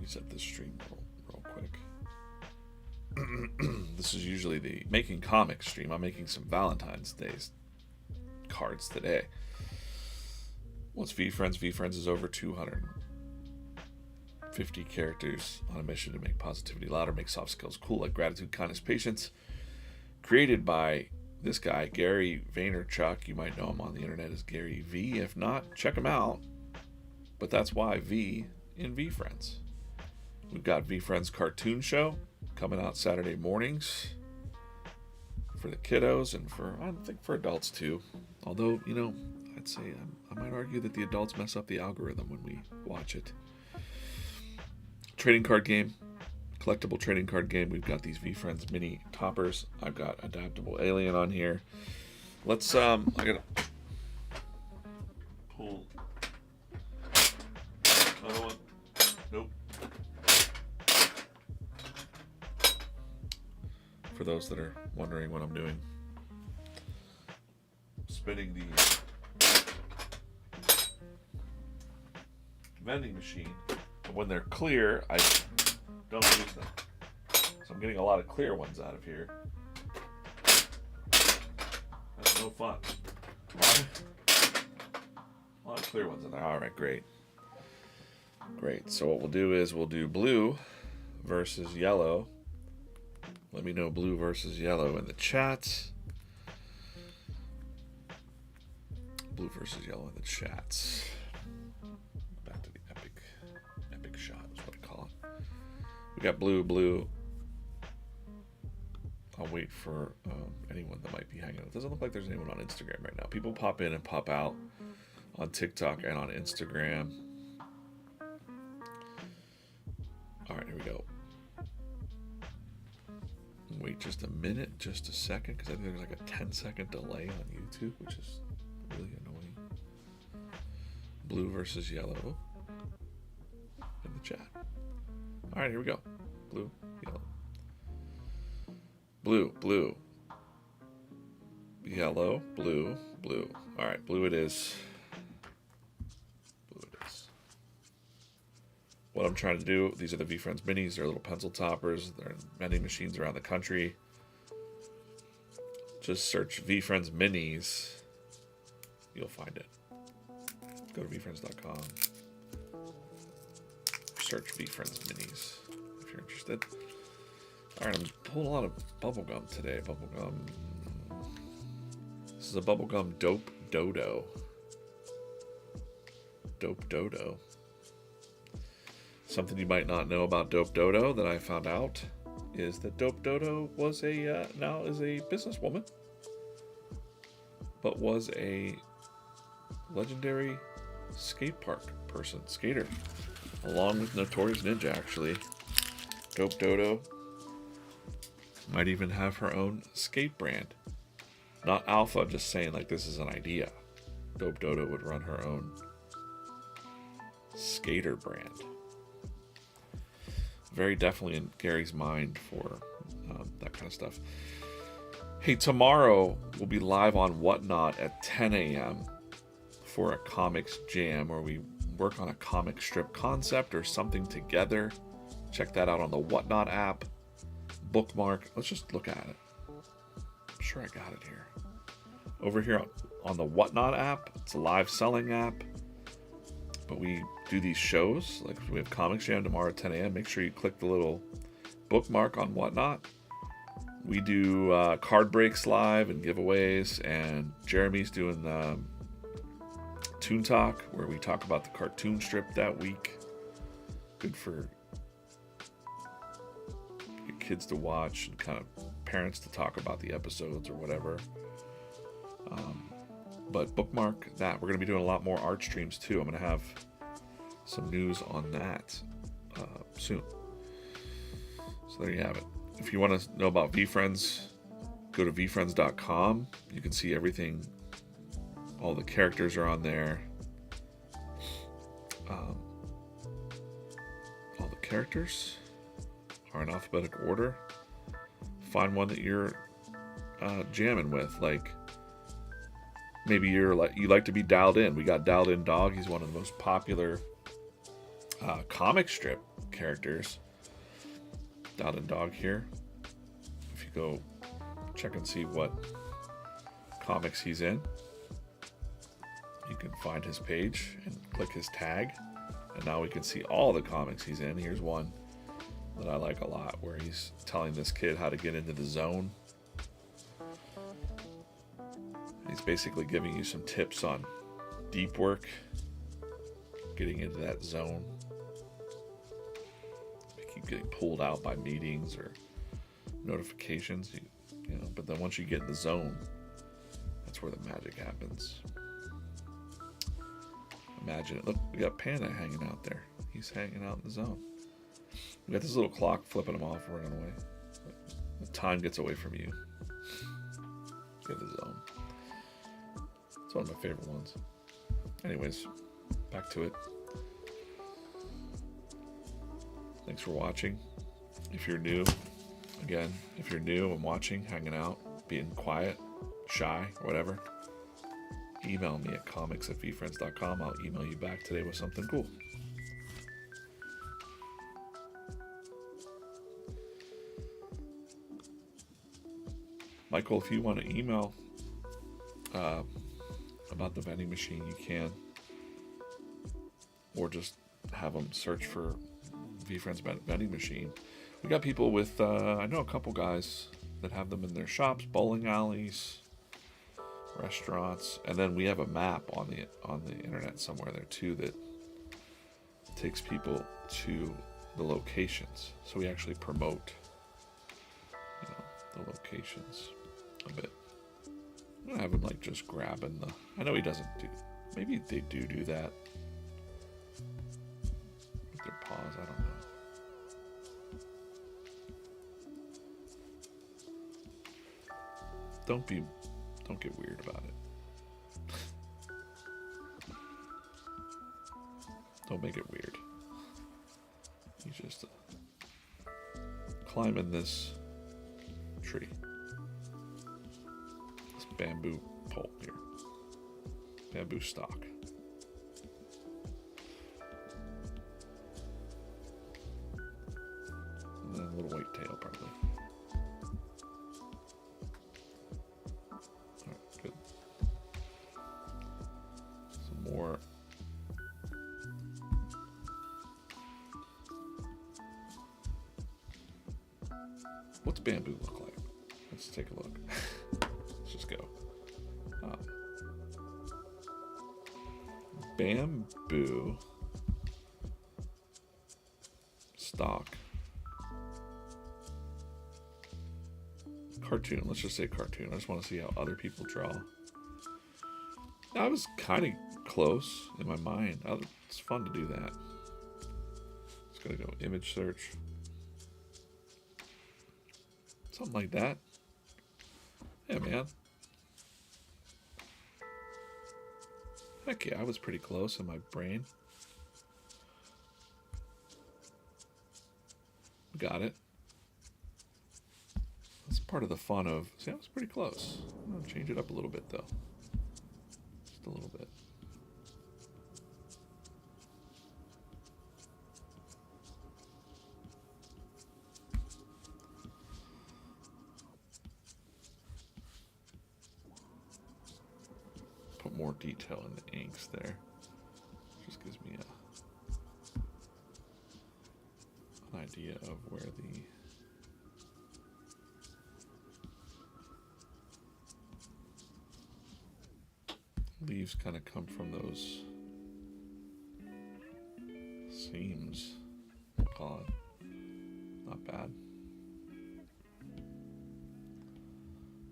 reset this stream real quick. This is usually the making comics stream. I'm making some Valentine's Day cards today. What's VFriends? VFriends is over 250 characters on a mission to make positivity louder, make soft skills cool, like gratitude, kindness, patience. Created by this guy, Gary Vaynerchuk. You might know him on the internet as Gary V. If not, check him out. But that's why V in VFriends. We've got VFriends cartoon show coming out Saturday mornings for the kiddos and I think for adults too. Although, I'd say I might argue that the adults mess up the algorithm when we watch it. Trading card game, collectible trading card game. We've got these VFriends mini toppers. I've got adaptable alien on here. Let's I gotta pull another one. Nope. For those that are wondering what I'm doing, spinning the vending machine. But when they're clear, I don't use them. So I'm getting a lot of clear ones out of here. That's no fun. A lot of clear ones in there. All right, great. Great. So what we'll do is we'll do blue versus yellow. Let me know blue versus yellow in the chat. Blue versus yellow in the chats. Back to the epic shot is what I call it. We got blue. I'll wait for anyone that might be hanging out. It doesn't look like there's anyone on Instagram right now. People pop in and pop out on TikTok and on Instagram. All right, here we go. Wait just a minute, just a second, because I think there's like a 10-second delay on YouTube, which is really annoying. Blue versus yellow in the chat. All right, here we go. Blue, yellow. Blue. Yellow, blue. All right, blue it is. What I'm trying to do, these are the VFriends minis. They're little pencil toppers. They're in vending machines around the country. Just search VFriends minis. You'll find it. Go to VFriends.com. Search VFriends minis if you're interested. All right, I'm pulling a lot of bubblegum today. Bubblegum. This is a bubblegum Dope Dodo. Dope Dodo. Something you might not know about Dope Dodo that I found out is that Dope Dodo was now is a businesswoman, but was a legendary skate park skater, along with Notorious Ninja. Actually, Dope Dodo might even have her own skate brand. Not Alpha, just saying like this is an idea. Dope Dodo would run her own skater brand. Very definitely in Gary's mind for that kind of stuff. Hey, tomorrow we'll be live on Whatnot at 10 a.m. for a comics jam where we work on a comic strip concept or something together. Check that out on the Whatnot app. Bookmark. Let's just look at it. I'm sure I got it here. Over here on the Whatnot app, it's a live selling app. But we do these shows, like we have Comics Jam tomorrow at 10 a.m. Make sure you click the little bookmark on Whatnot. We do card breaks live and giveaways, and Jeremy's doing Toon Talk, where we talk about the cartoon strip that week. Good for your kids to watch and kind of parents to talk about the episodes or whatever. But bookmark that. We're going to be doing a lot more art streams too. I'm going to have some news on that soon. So there you have it. If you want to know about VFriends, go to VFriends.com. You can see everything. All the characters are on there. All the characters are in alphabetical order. Find one that you're jamming with. Like, maybe you like to be dialed in. We got Dialed In Dog. He's one of the most popular comic strip characters. Dot and Dog here. If you go check and see what comics he's in, you can find his page and click his tag, and now we can see all the comics he's in. Here's one that I like a lot where he's telling this kid how to get into the zone. He's basically giving you some tips on deep work, getting into that zone. You keep getting pulled out by meetings or notifications, you know, but then once you get in the zone, that's where the magic happens. Imagine it. Look, we got Panda hanging out there. He's hanging out in the zone. We got this little clock flipping him off, running away. The time gets away from you. Get the zone. It's one of my favorite ones. Anyways, back to it. Thanks for watching. If you're new, again, if you're new and watching, hanging out, being quiet, shy, or whatever, email me at comics@vfriends.com. I'll email you back today with something cool. Michael, if you want to email about the vending machine, you can. Or just have them search for VFriends vending machine. We got people with, I know a couple guys that have them in their shops, bowling alleys, restaurants, and then we have a map on the internet somewhere there too that takes people to the locations. So we actually promote, you know, the locations a bit. I don't have him like just grabbing the. I know he doesn't do. Maybe they do that with their paws. I don't know. Don't get weird about it. Don't make it weird. He's just climbing this tree. This bamboo pole here. Bamboo stalk. And then a little white tail probably. Alright, good. Some more. What's bamboo look like? Let's take a look. Let's just go. Bamboo stock cartoon. Let's just say cartoon. I just want to see how other people draw. I was kind of close in my mind. It's fun to do that. Just gotta go image search. Something like that. Yeah, man. Heck yeah, I was pretty close in my brain. Got it. That's part of the fun of... See, I was pretty close. I'm going to change it up a little bit, though. Just a little bit. Put more detail in the inks there. Just gives me an idea of where the leaves kind of come from, those seams, we'll call it. Not bad.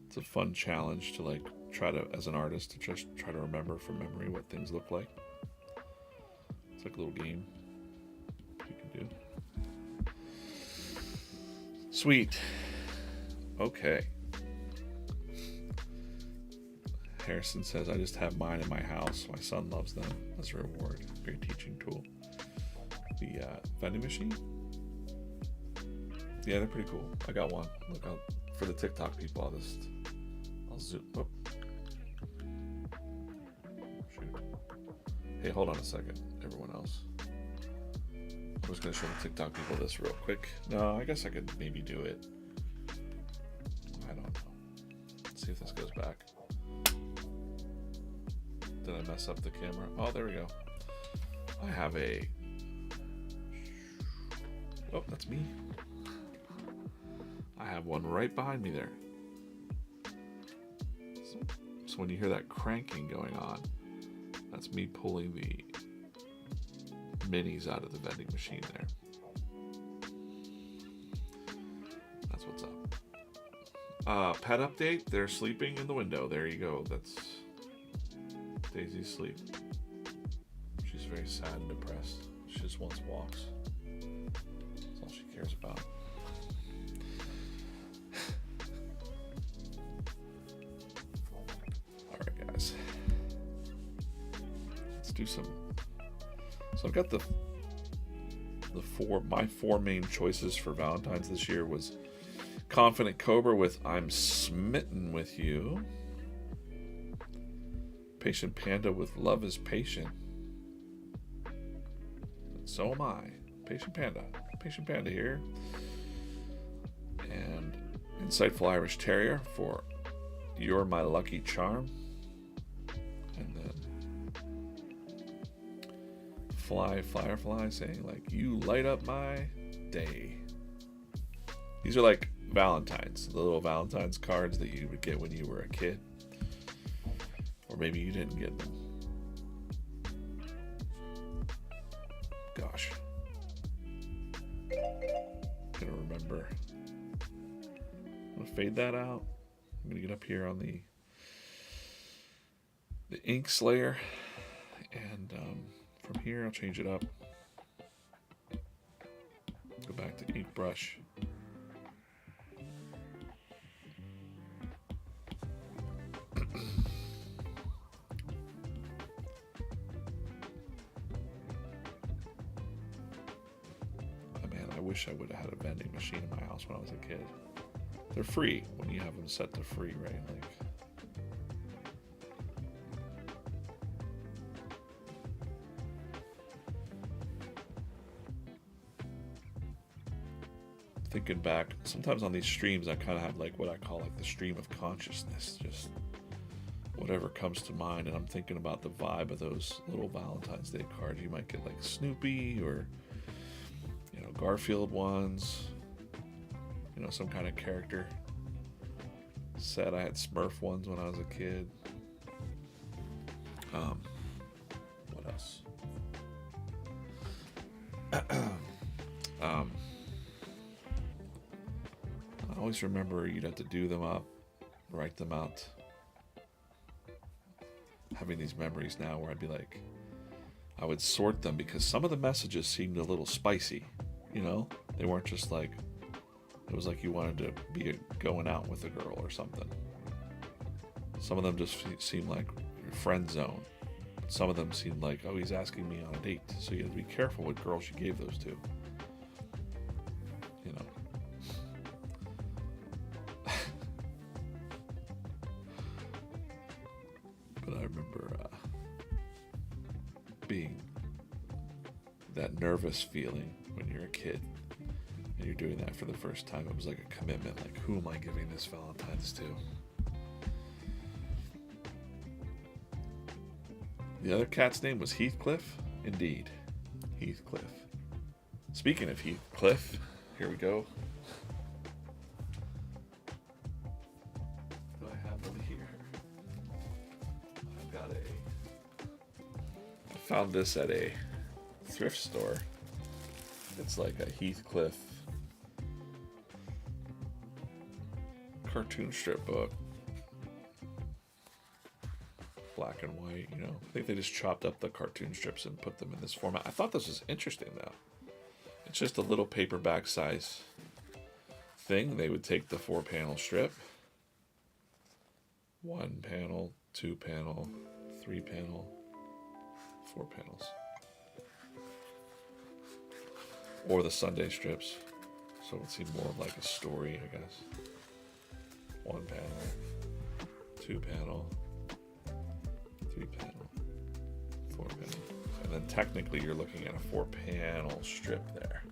It's a fun challenge to like try to, as an artist, to just try to remember from memory what things look like. It's like a little game you can do. Sweet. Okay. Harrison says, I just have mine in my house. My son loves them as a reward. Great teaching tool. The vending machine. Yeah, they're pretty cool. I got one. Look out for the TikTok people. I'll zoom. Oh. Shoot. Hey, hold on a second, everyone else. I'm just going to show the TikTok people this real quick. No, I guess I could maybe do it. I don't know. Let's see if this goes back. Did I mess up the camera? Oh, there we go. I have a... Oh, that's me. I have one right behind me there. So when you hear that cranking going on, that's me pulling the minis out of the vending machine there. That's what's up. Pet update. They're sleeping in the window. There you go. That's Daisy's sleep. She's very sad and depressed. She just wants walks. That's all she cares about. Alright guys. Let's do some. So I've got my four main choices for Valentine's this year was Confident Cobra with I'm Smitten with You. Patient Panda with Love is Patient. So am I. Patient Panda. Patient Panda here. And Insightful Irish Terrier for You're My Lucky Charm. And then Firefly saying like you light up my day. These are like Valentine's, the little Valentine's cards that you would get when you were a kid. Or maybe you didn't get them. Gosh. I'm gonna remember. I'm gonna fade that out. I'm gonna get up here on the ink slayer. And from here I'll change it up. Go back to ink brush. I wish I would have had a vending machine in my house when I was a kid. They're free when you have them set to free, right? Like, thinking back, sometimes on these streams I kind of have like what I call like the stream of consciousness, just whatever comes to mind, and I'm thinking about the vibe of those little Valentine's Day cards. You might get like Snoopy or Garfield ones, some kind of character set. I had Smurf ones when I was a kid. What else? I always remember you'd have to do them up, write them out. Having these memories now where I'd be like, I would sort them because some of the messages seemed a little spicy. They weren't just like, it was like you wanted to be going out with a girl or something. Some of them just seemed like your friend zone. Some of them seemed like, oh, he's asking me on a date. So you have to be careful what girls you gave those to. But I remember being that nervous feeling when you're a kid and you're doing that for the first time. It was like a commitment, like who am I giving this Valentine's to? The other cat's name was Heathcliff. Indeed, Heathcliff. Speaking of Heathcliff, here we go. What do I have over here? I've got I found this at a thrift store. It's like a Heathcliff cartoon strip book. Black and white, I think they just chopped up the cartoon strips and put them in this format. I thought this was interesting though. It's just a little paperback size thing. They would take the 4-panel strip, 1 panel, 2 panel, 3 panel, 4 panels. Or the Sunday strips, so it would seem more like a story, I guess. 1 panel, 2 panel, 3 panel, 4-panel. And then technically you're looking at a 4-panel strip there.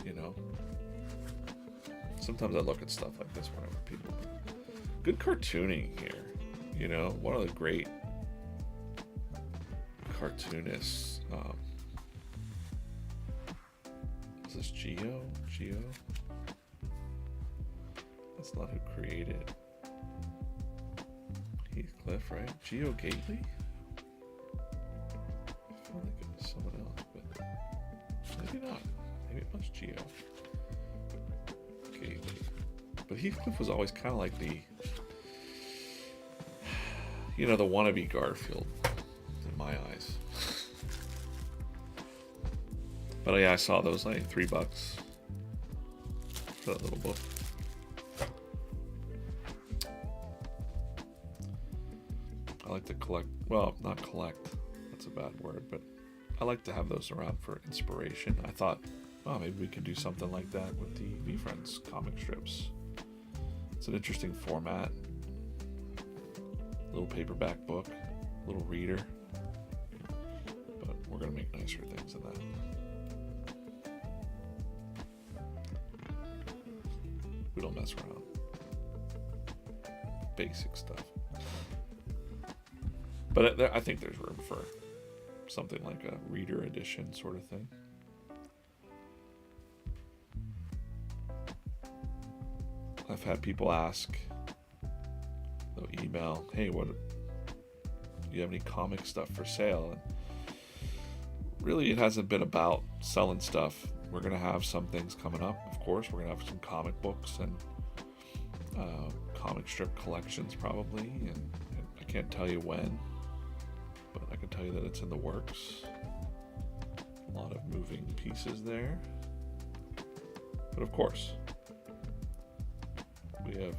You know? Sometimes I look at stuff like this whenever people... Good cartooning here. You know? One of the great cartoonists. Is this Geo? That's not who created Heathcliff, right? Geo Gately? I feel like it was someone else, but maybe not. Maybe it was Geo Gately. But Heathcliff was always kind of like the, you know, the wannabe Garfield in my eyes. But yeah, I saw those like $3 for that little book. I like to collect, well, not collect, that's a bad word, but I like to have those around for inspiration. I thought, well, maybe we could do something like that with the V-Friends comic strips. It's an interesting format. Little paperback book, little reader. But we're going to make nicer things than that. We don't mess around. Basic stuff. But I think there's room for something like a reader edition sort of thing. I've had people ask, they'll email, hey, do you have any comic stuff for sale? And really, it hasn't been about selling stuff. We're going to have some things coming up, of course. We're going to have some comic books and comic strip collections probably. And I can't tell you when, but I can tell you that it's in the works. A lot of moving pieces there. But of course, we have,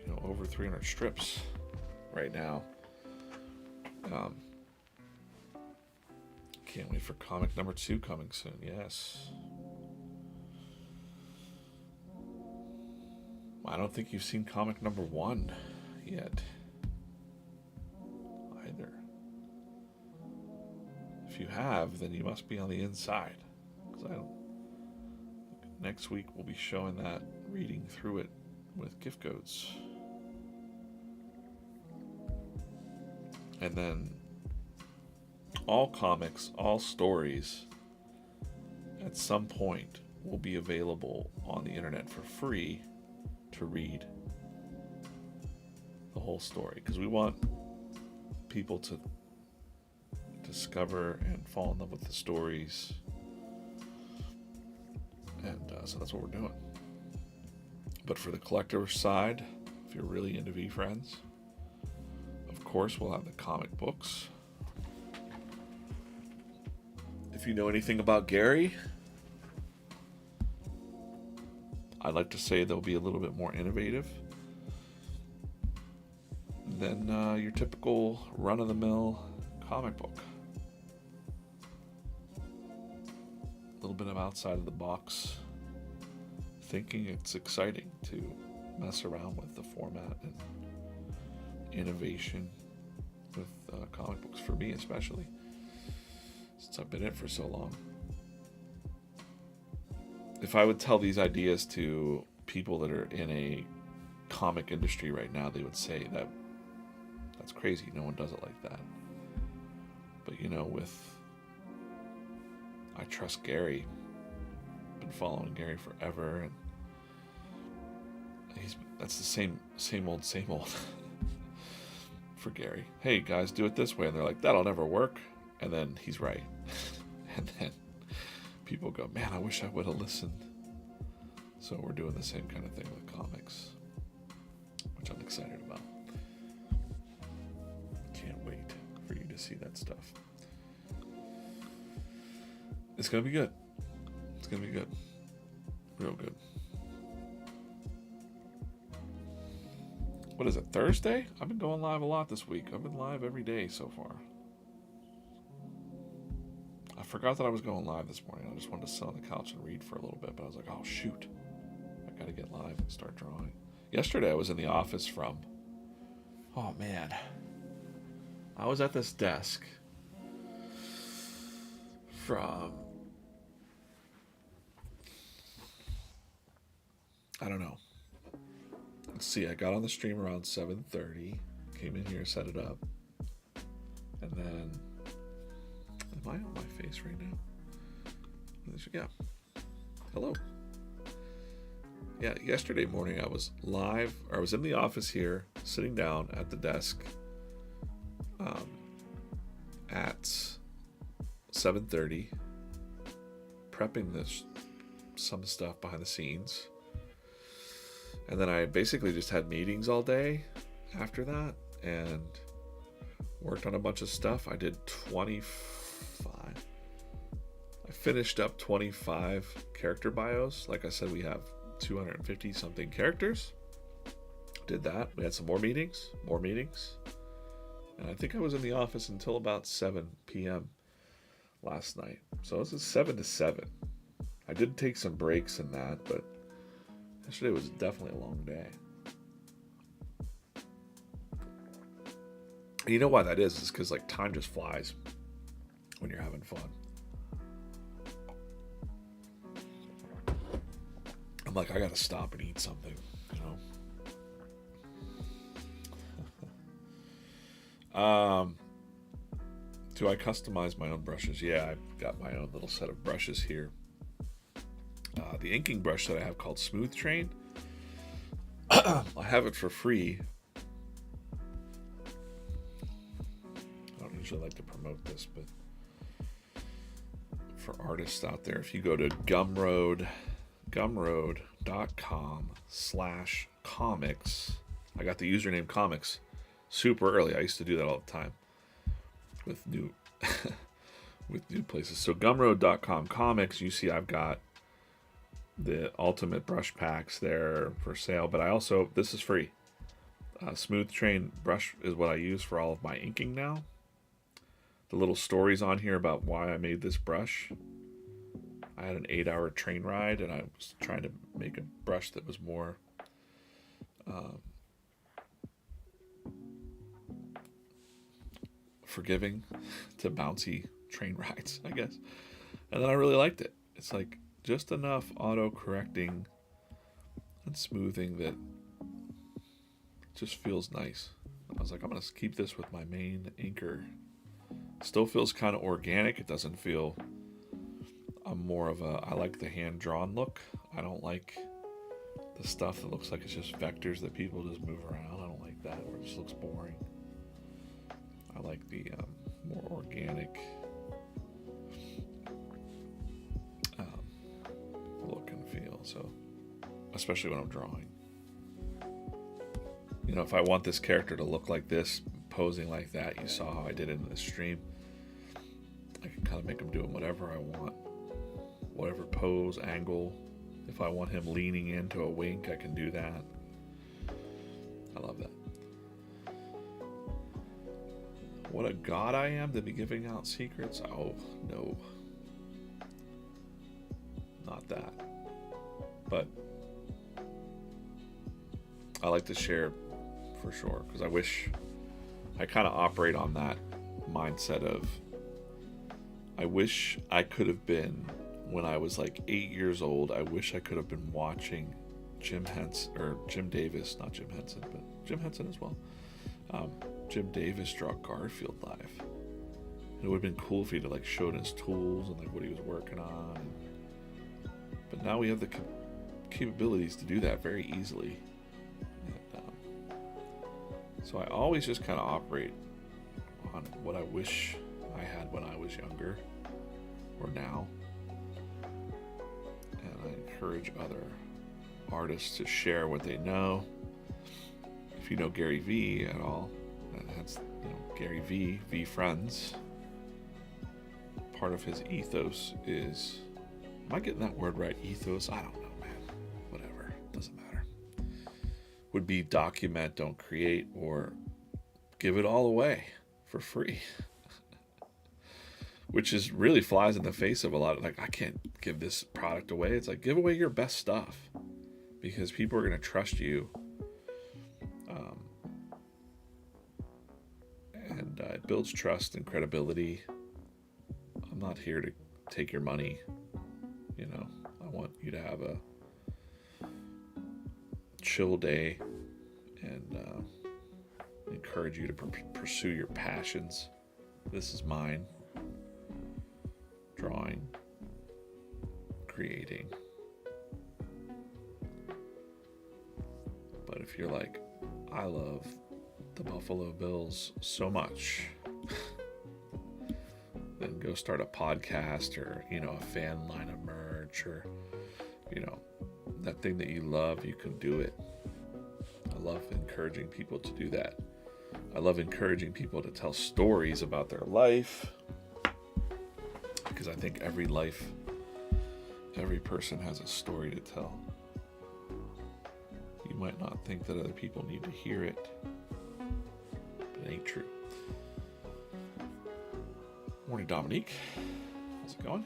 you know, over 300 strips right now. Can't wait for comic number 2 coming soon. Yes. I don't think you've seen comic number 1 yet either. If you have, then you must be on the inside, because next week we'll be showing that, reading through it with gift codes. And then all comics, all stories at some point will be available on the internet for free to read the whole story, because we want people to discover and fall in love with the stories, and so that's what we're doing. But for the collector side, if you're really into V-Friends, of course we'll have the comic books. If you know anything about Gary, I'd like to say they'll be a little bit more innovative than your typical run-of-the-mill comic book. A little bit of outside of the box thinking. It's exciting to mess around with the format and innovation with comic books, for me especially, since I've been in it for so long. If I would tell these ideas to people that are in a comic industry right now, they would say that that's crazy. No one does it like that. But you know, I trust Gary. Been following Gary forever, and that's the same old for Gary. Hey guys, do it this way, and they're like, that'll never work, and then he's right. And then people go, man, I wish I would have listened. So we're doing the same kind of thing with comics, which I'm excited about. Can't wait for you to see that stuff. It's gonna be good. It's gonna be good. Real good. What is it, Thursday? I've been going live a lot this week. I've been live every day so far. I forgot that I was going live this morning. I just wanted to sit on the couch and read for a little bit, but I was like, oh shoot, I gotta get live and start drawing. Yesterday I was in the office from, oh man, I was at this desk from, I don't know. Let's see, I got on the stream around 7:30, came in here, set it up, and then, am I on my face right now? Yeah. Hello. Yeah, yesterday morning I was live, or I was in the office here, sitting down at the desk at 7:30, prepping some stuff behind the scenes. And then I basically just had meetings all day after that and worked on a bunch of stuff. I did 25. I finished up 25 character bios. Like I said, we have 250 something characters. Did that. We had some more meetings. And I think I was in the office until about 7 p.m. last night. So this is 7 to 7. I did take some breaks in that, but yesterday was definitely a long day. And you know why that is? It's because like time just flies when you're having fun. I'm like, I gotta stop and eat something, you know. Do I customize my own brushes? Yeah, I've got my own little set of brushes here. The inking brush that I have called Smooth Train, I have it for free. I don't usually like to promote this, but for artists out there, if you go to gumroad.com/comics, I got the username comics super early. I used to do that all the time with new with new places. So gumroad.com comics, you see I've got the ultimate brush packs there for sale, but I also, this is free. Smooth Train brush is what I use for all of my inking now. The little stories on here about why I made this brush. I had an 8-hour train ride and I was trying to make a brush that was more forgiving to bouncy train rides, I guess. And then I really liked it. It's like just enough auto-correcting and smoothing that just feels nice. I was like, I'm going to keep this with my main inker. Still feels kind of organic. It doesn't feel... I like the hand-drawn look. I don't like the stuff that looks like it's just vectors that people just move around. I don't like that, where it just looks boring. I like the more organic look and feel. So, especially when I'm drawing. You know, if I want this character to look like this, posing like that, you saw how I did it in the stream. I can kind of make him doing whatever I want. Whatever pose, angle. If I want him leaning into a wink, I can do that. I love that. What a god I am to be giving out secrets. Oh, no. Not that. But I like to share for sure, because I wish I kind of operate on that mindset of I wish I could have been, when I was like 8 years old, I wish I could have been watching Jim Davis, not Jim Henson, but Jim Henson as well. Jim Davis draw Garfield live. It would have been cool if he'd like showed his tools and like what he was working on. But now we have the capabilities to do that very easily. And, so I always just kind of operate on what I wish I had when I was younger, or now. And I encourage other artists to share what they know. If you know Gary V at all, that's Gary V Friends. Part of his ethos is, am I getting that word right? Ethos? I don't know, man. Whatever, doesn't matter. Would be document, don't create, or give it all away for free. Which is really flies in the face of a lot of, like, I can't give this product away. It's like, give away your best stuff, because people are going to trust you. And and it builds trust and credibility. I'm not here to take your money. I want you to have a chill day and encourage you to pursue your passions. This is mine. Drawing, creating. But if you're like, I love the Buffalo Bills so much, then go start a podcast or, a fan line of merch or, that thing that you love, you can do it. I love encouraging people to do that. I love encouraging people to tell stories about their life, because I think every person has a story to tell. You might not think that other people need to hear it, but it ain't true. Morning, Dominique. How's it going?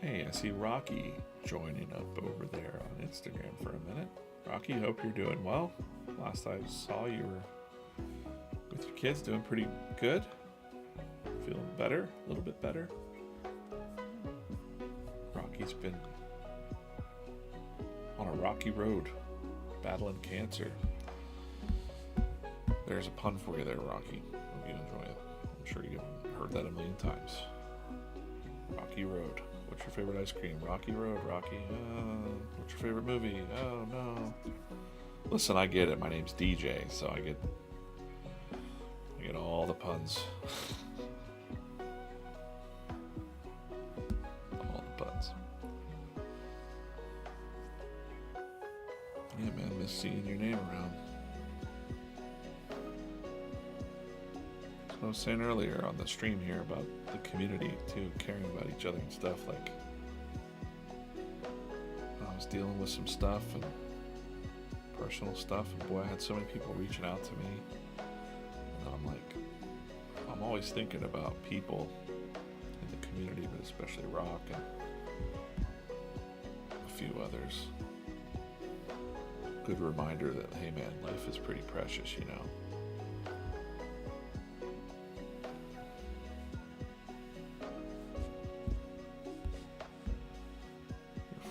Hey, I see Rocky joining up over there on Instagram for a minute. Rocky, hope you're doing well. Last I saw, you were with your kids doing pretty good. Feeling better, a little bit better. Rocky's been on a rocky road, battling cancer. There's a pun for you there, Rocky. Hope you enjoy it. I'm sure you've heard that a million times. Rocky Road. What's your favorite ice cream? Rocky Road, Rocky. What's your favorite movie? Oh, no. Listen, I get it. My name's DJ, so I get all the puns. All the puns. Yeah, man, miss seeing your name around. I was saying earlier on the stream here about the community too, caring about each other and stuff. Like, I was dealing with some stuff and personal stuff, and boy, I had so many people reaching out to me, and I'm like, I'm always thinking about people in the community, but especially Rock and a few others. Good reminder that, hey man, life is pretty precious,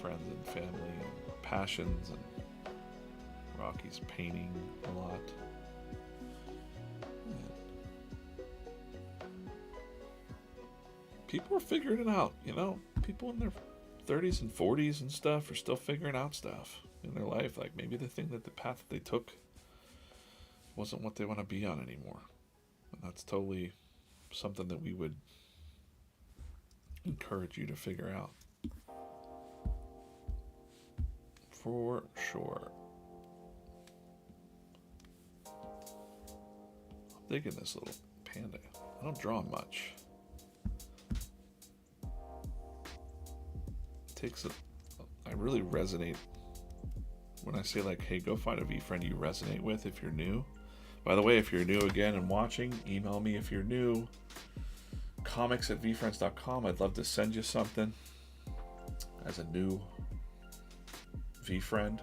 Friends and family and passions, and Rocky's painting a lot. And people are figuring it out, people in their 30s and 40s and stuff are still figuring out stuff in their life. Like, maybe the path that they took wasn't what they want to be on anymore. And that's totally something that we would encourage you to figure out. For sure. I'm digging this little panda. I don't draw much. I really resonate when I say, like, hey, go find a V-friend you resonate with if you're new. By the way, if you're new again and watching, email me if you're new. comics@vfriends.com. I'd love to send you something as a new V-friend.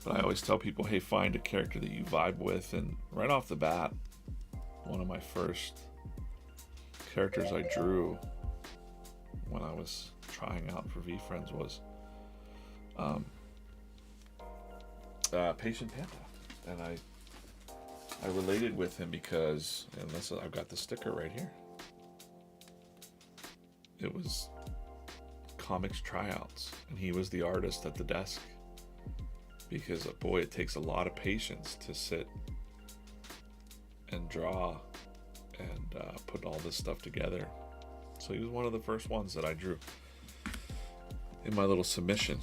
But I always tell people, hey, find a character that you vibe with. And right off the bat, one of my first characters I drew when I was trying out for V-friends was Patient Panda. And I related with him because, and this, I've got the sticker right here. It was comics tryouts, and he was the artist at the desk, because boy, it takes a lot of patience to sit and draw and put all this stuff together. So he was one of the first ones that I drew in my little submission.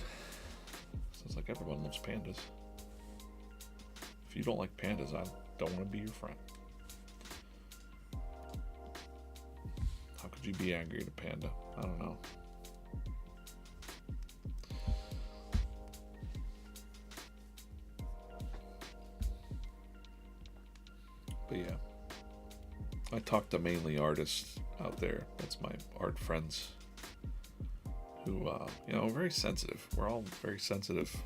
So it's like, everyone loves pandas. If you don't like pandas, I don't want to be your friend. How could you be angry at a panda? I don't know. But yeah, I talk to mainly artists out there. That's my art friends who, very sensitive. We're all very sensitive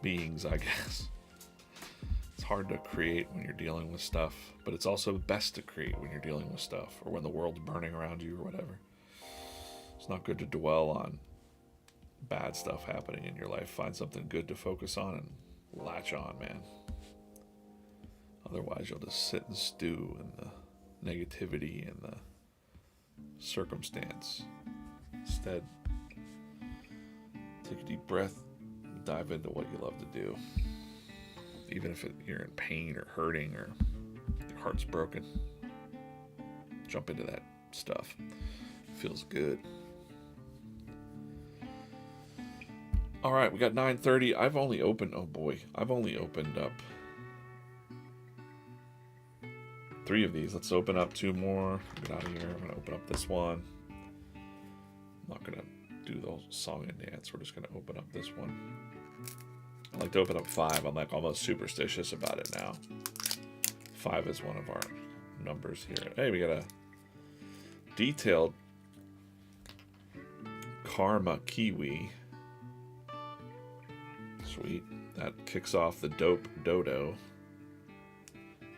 beings, I guess. hard to create when you're dealing with stuff, but it's also best to create when you're dealing with stuff or when the world's burning around you or whatever. It's not good to dwell on bad stuff happening in your life. Find something good to focus on and latch on, man. Otherwise, you'll just sit and stew in the negativity and the circumstance. Instead, take a deep breath, dive into what you love to do. Even if you're in pain or hurting or your heart's broken, jump into that stuff. It feels good. All right, we got 9:30. I've only opened up 3 of these. Let's open up 2 more. Get out of here. I'm going to open up this one. I'm not going to do the song and dance. We're just going to open up this one. I like to open up 5. I'm like almost superstitious about it now. 5 is one of our numbers here. Hey, we got a detailed Karma Kiwi. Sweet. That kicks off the dope dodo.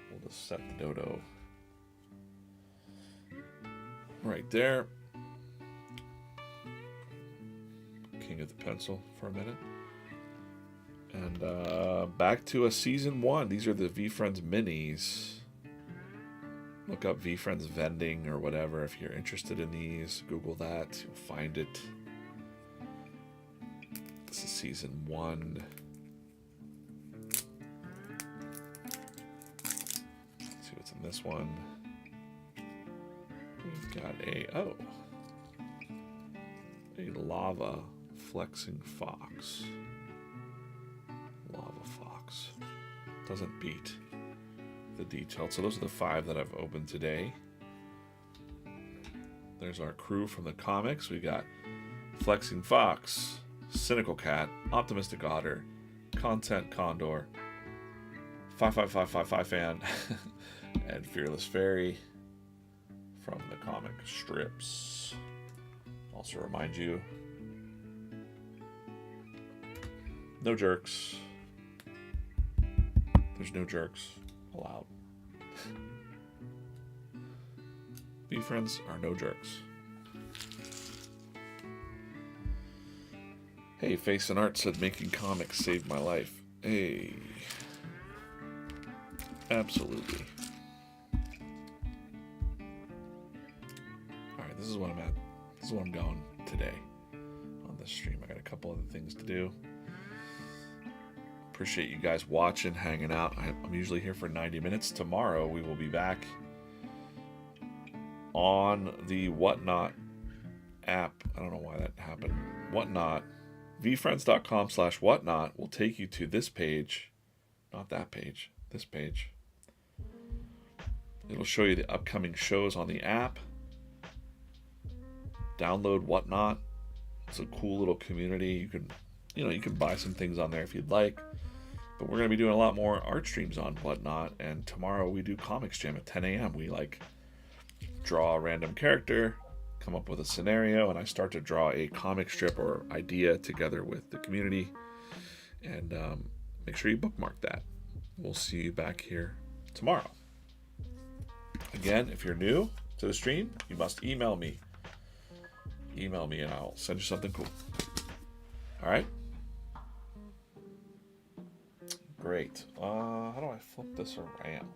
We'll just set the dodo right there. King of the pencil for a minute. And back to a season 1. These are the V-Friends minis. Look up V-Friends vending or whatever if you're interested in these. Google that. You'll find it. This is season 1. Let's see what's in this one. We've got a lava flexing fox. Lava fox. Doesn't beat the detailed. So those are the 5 that I've opened today. There's our crew from the comics. We got Flexing Fox, Cynical Cat, Optimistic Otter, Content Condor, 55555 Fan, and Fearless Fairy from the comic strips. Also remind you, no jerks. There's no jerks allowed. V-Friends are no jerks. Hey, Face and Art said making comics saved my life. Hey. Absolutely. Alright, this is what I'm at. This is what I'm going today on this stream. I got a couple other things to do. Appreciate you guys watching, hanging out. I'm usually here for 90 minutes. Tomorrow we will be back on the Whatnot app. I don't know why that happened. Whatnot. vfriends.com/whatnot will take you to this page. Not that page. This page. It'll show you the upcoming shows on the app. Download Whatnot. It's a cool little community. You can buy some things on there if you'd like. But we're going to be doing a lot more art streams on Whatnot. And tomorrow we do Comics Jam at 10 a.m. We draw a random character, come up with a scenario, and I start to draw a comic strip or idea together with the community. And make sure you bookmark that. We'll see you back here tomorrow. Again, if you're new to the stream, you must email me. Email me and I'll send you something cool. All right? Great. How do I flip this around?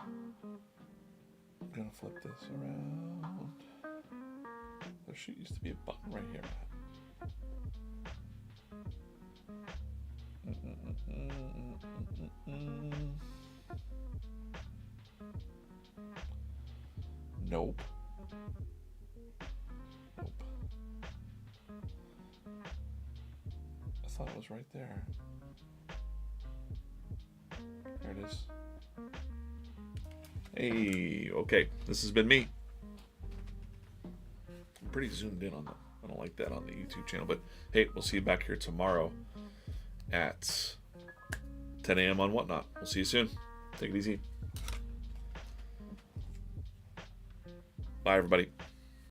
I'm going to flip this around. There used to be a button right here. Nope. I thought it was right there. There it is. Hey, okay. This has been me. I'm pretty zoomed in on that. I don't like that on the YouTube channel, but hey, we'll see you back here tomorrow at 10 a.m. on Whatnot. We'll see you soon. Take it easy. Bye, everybody.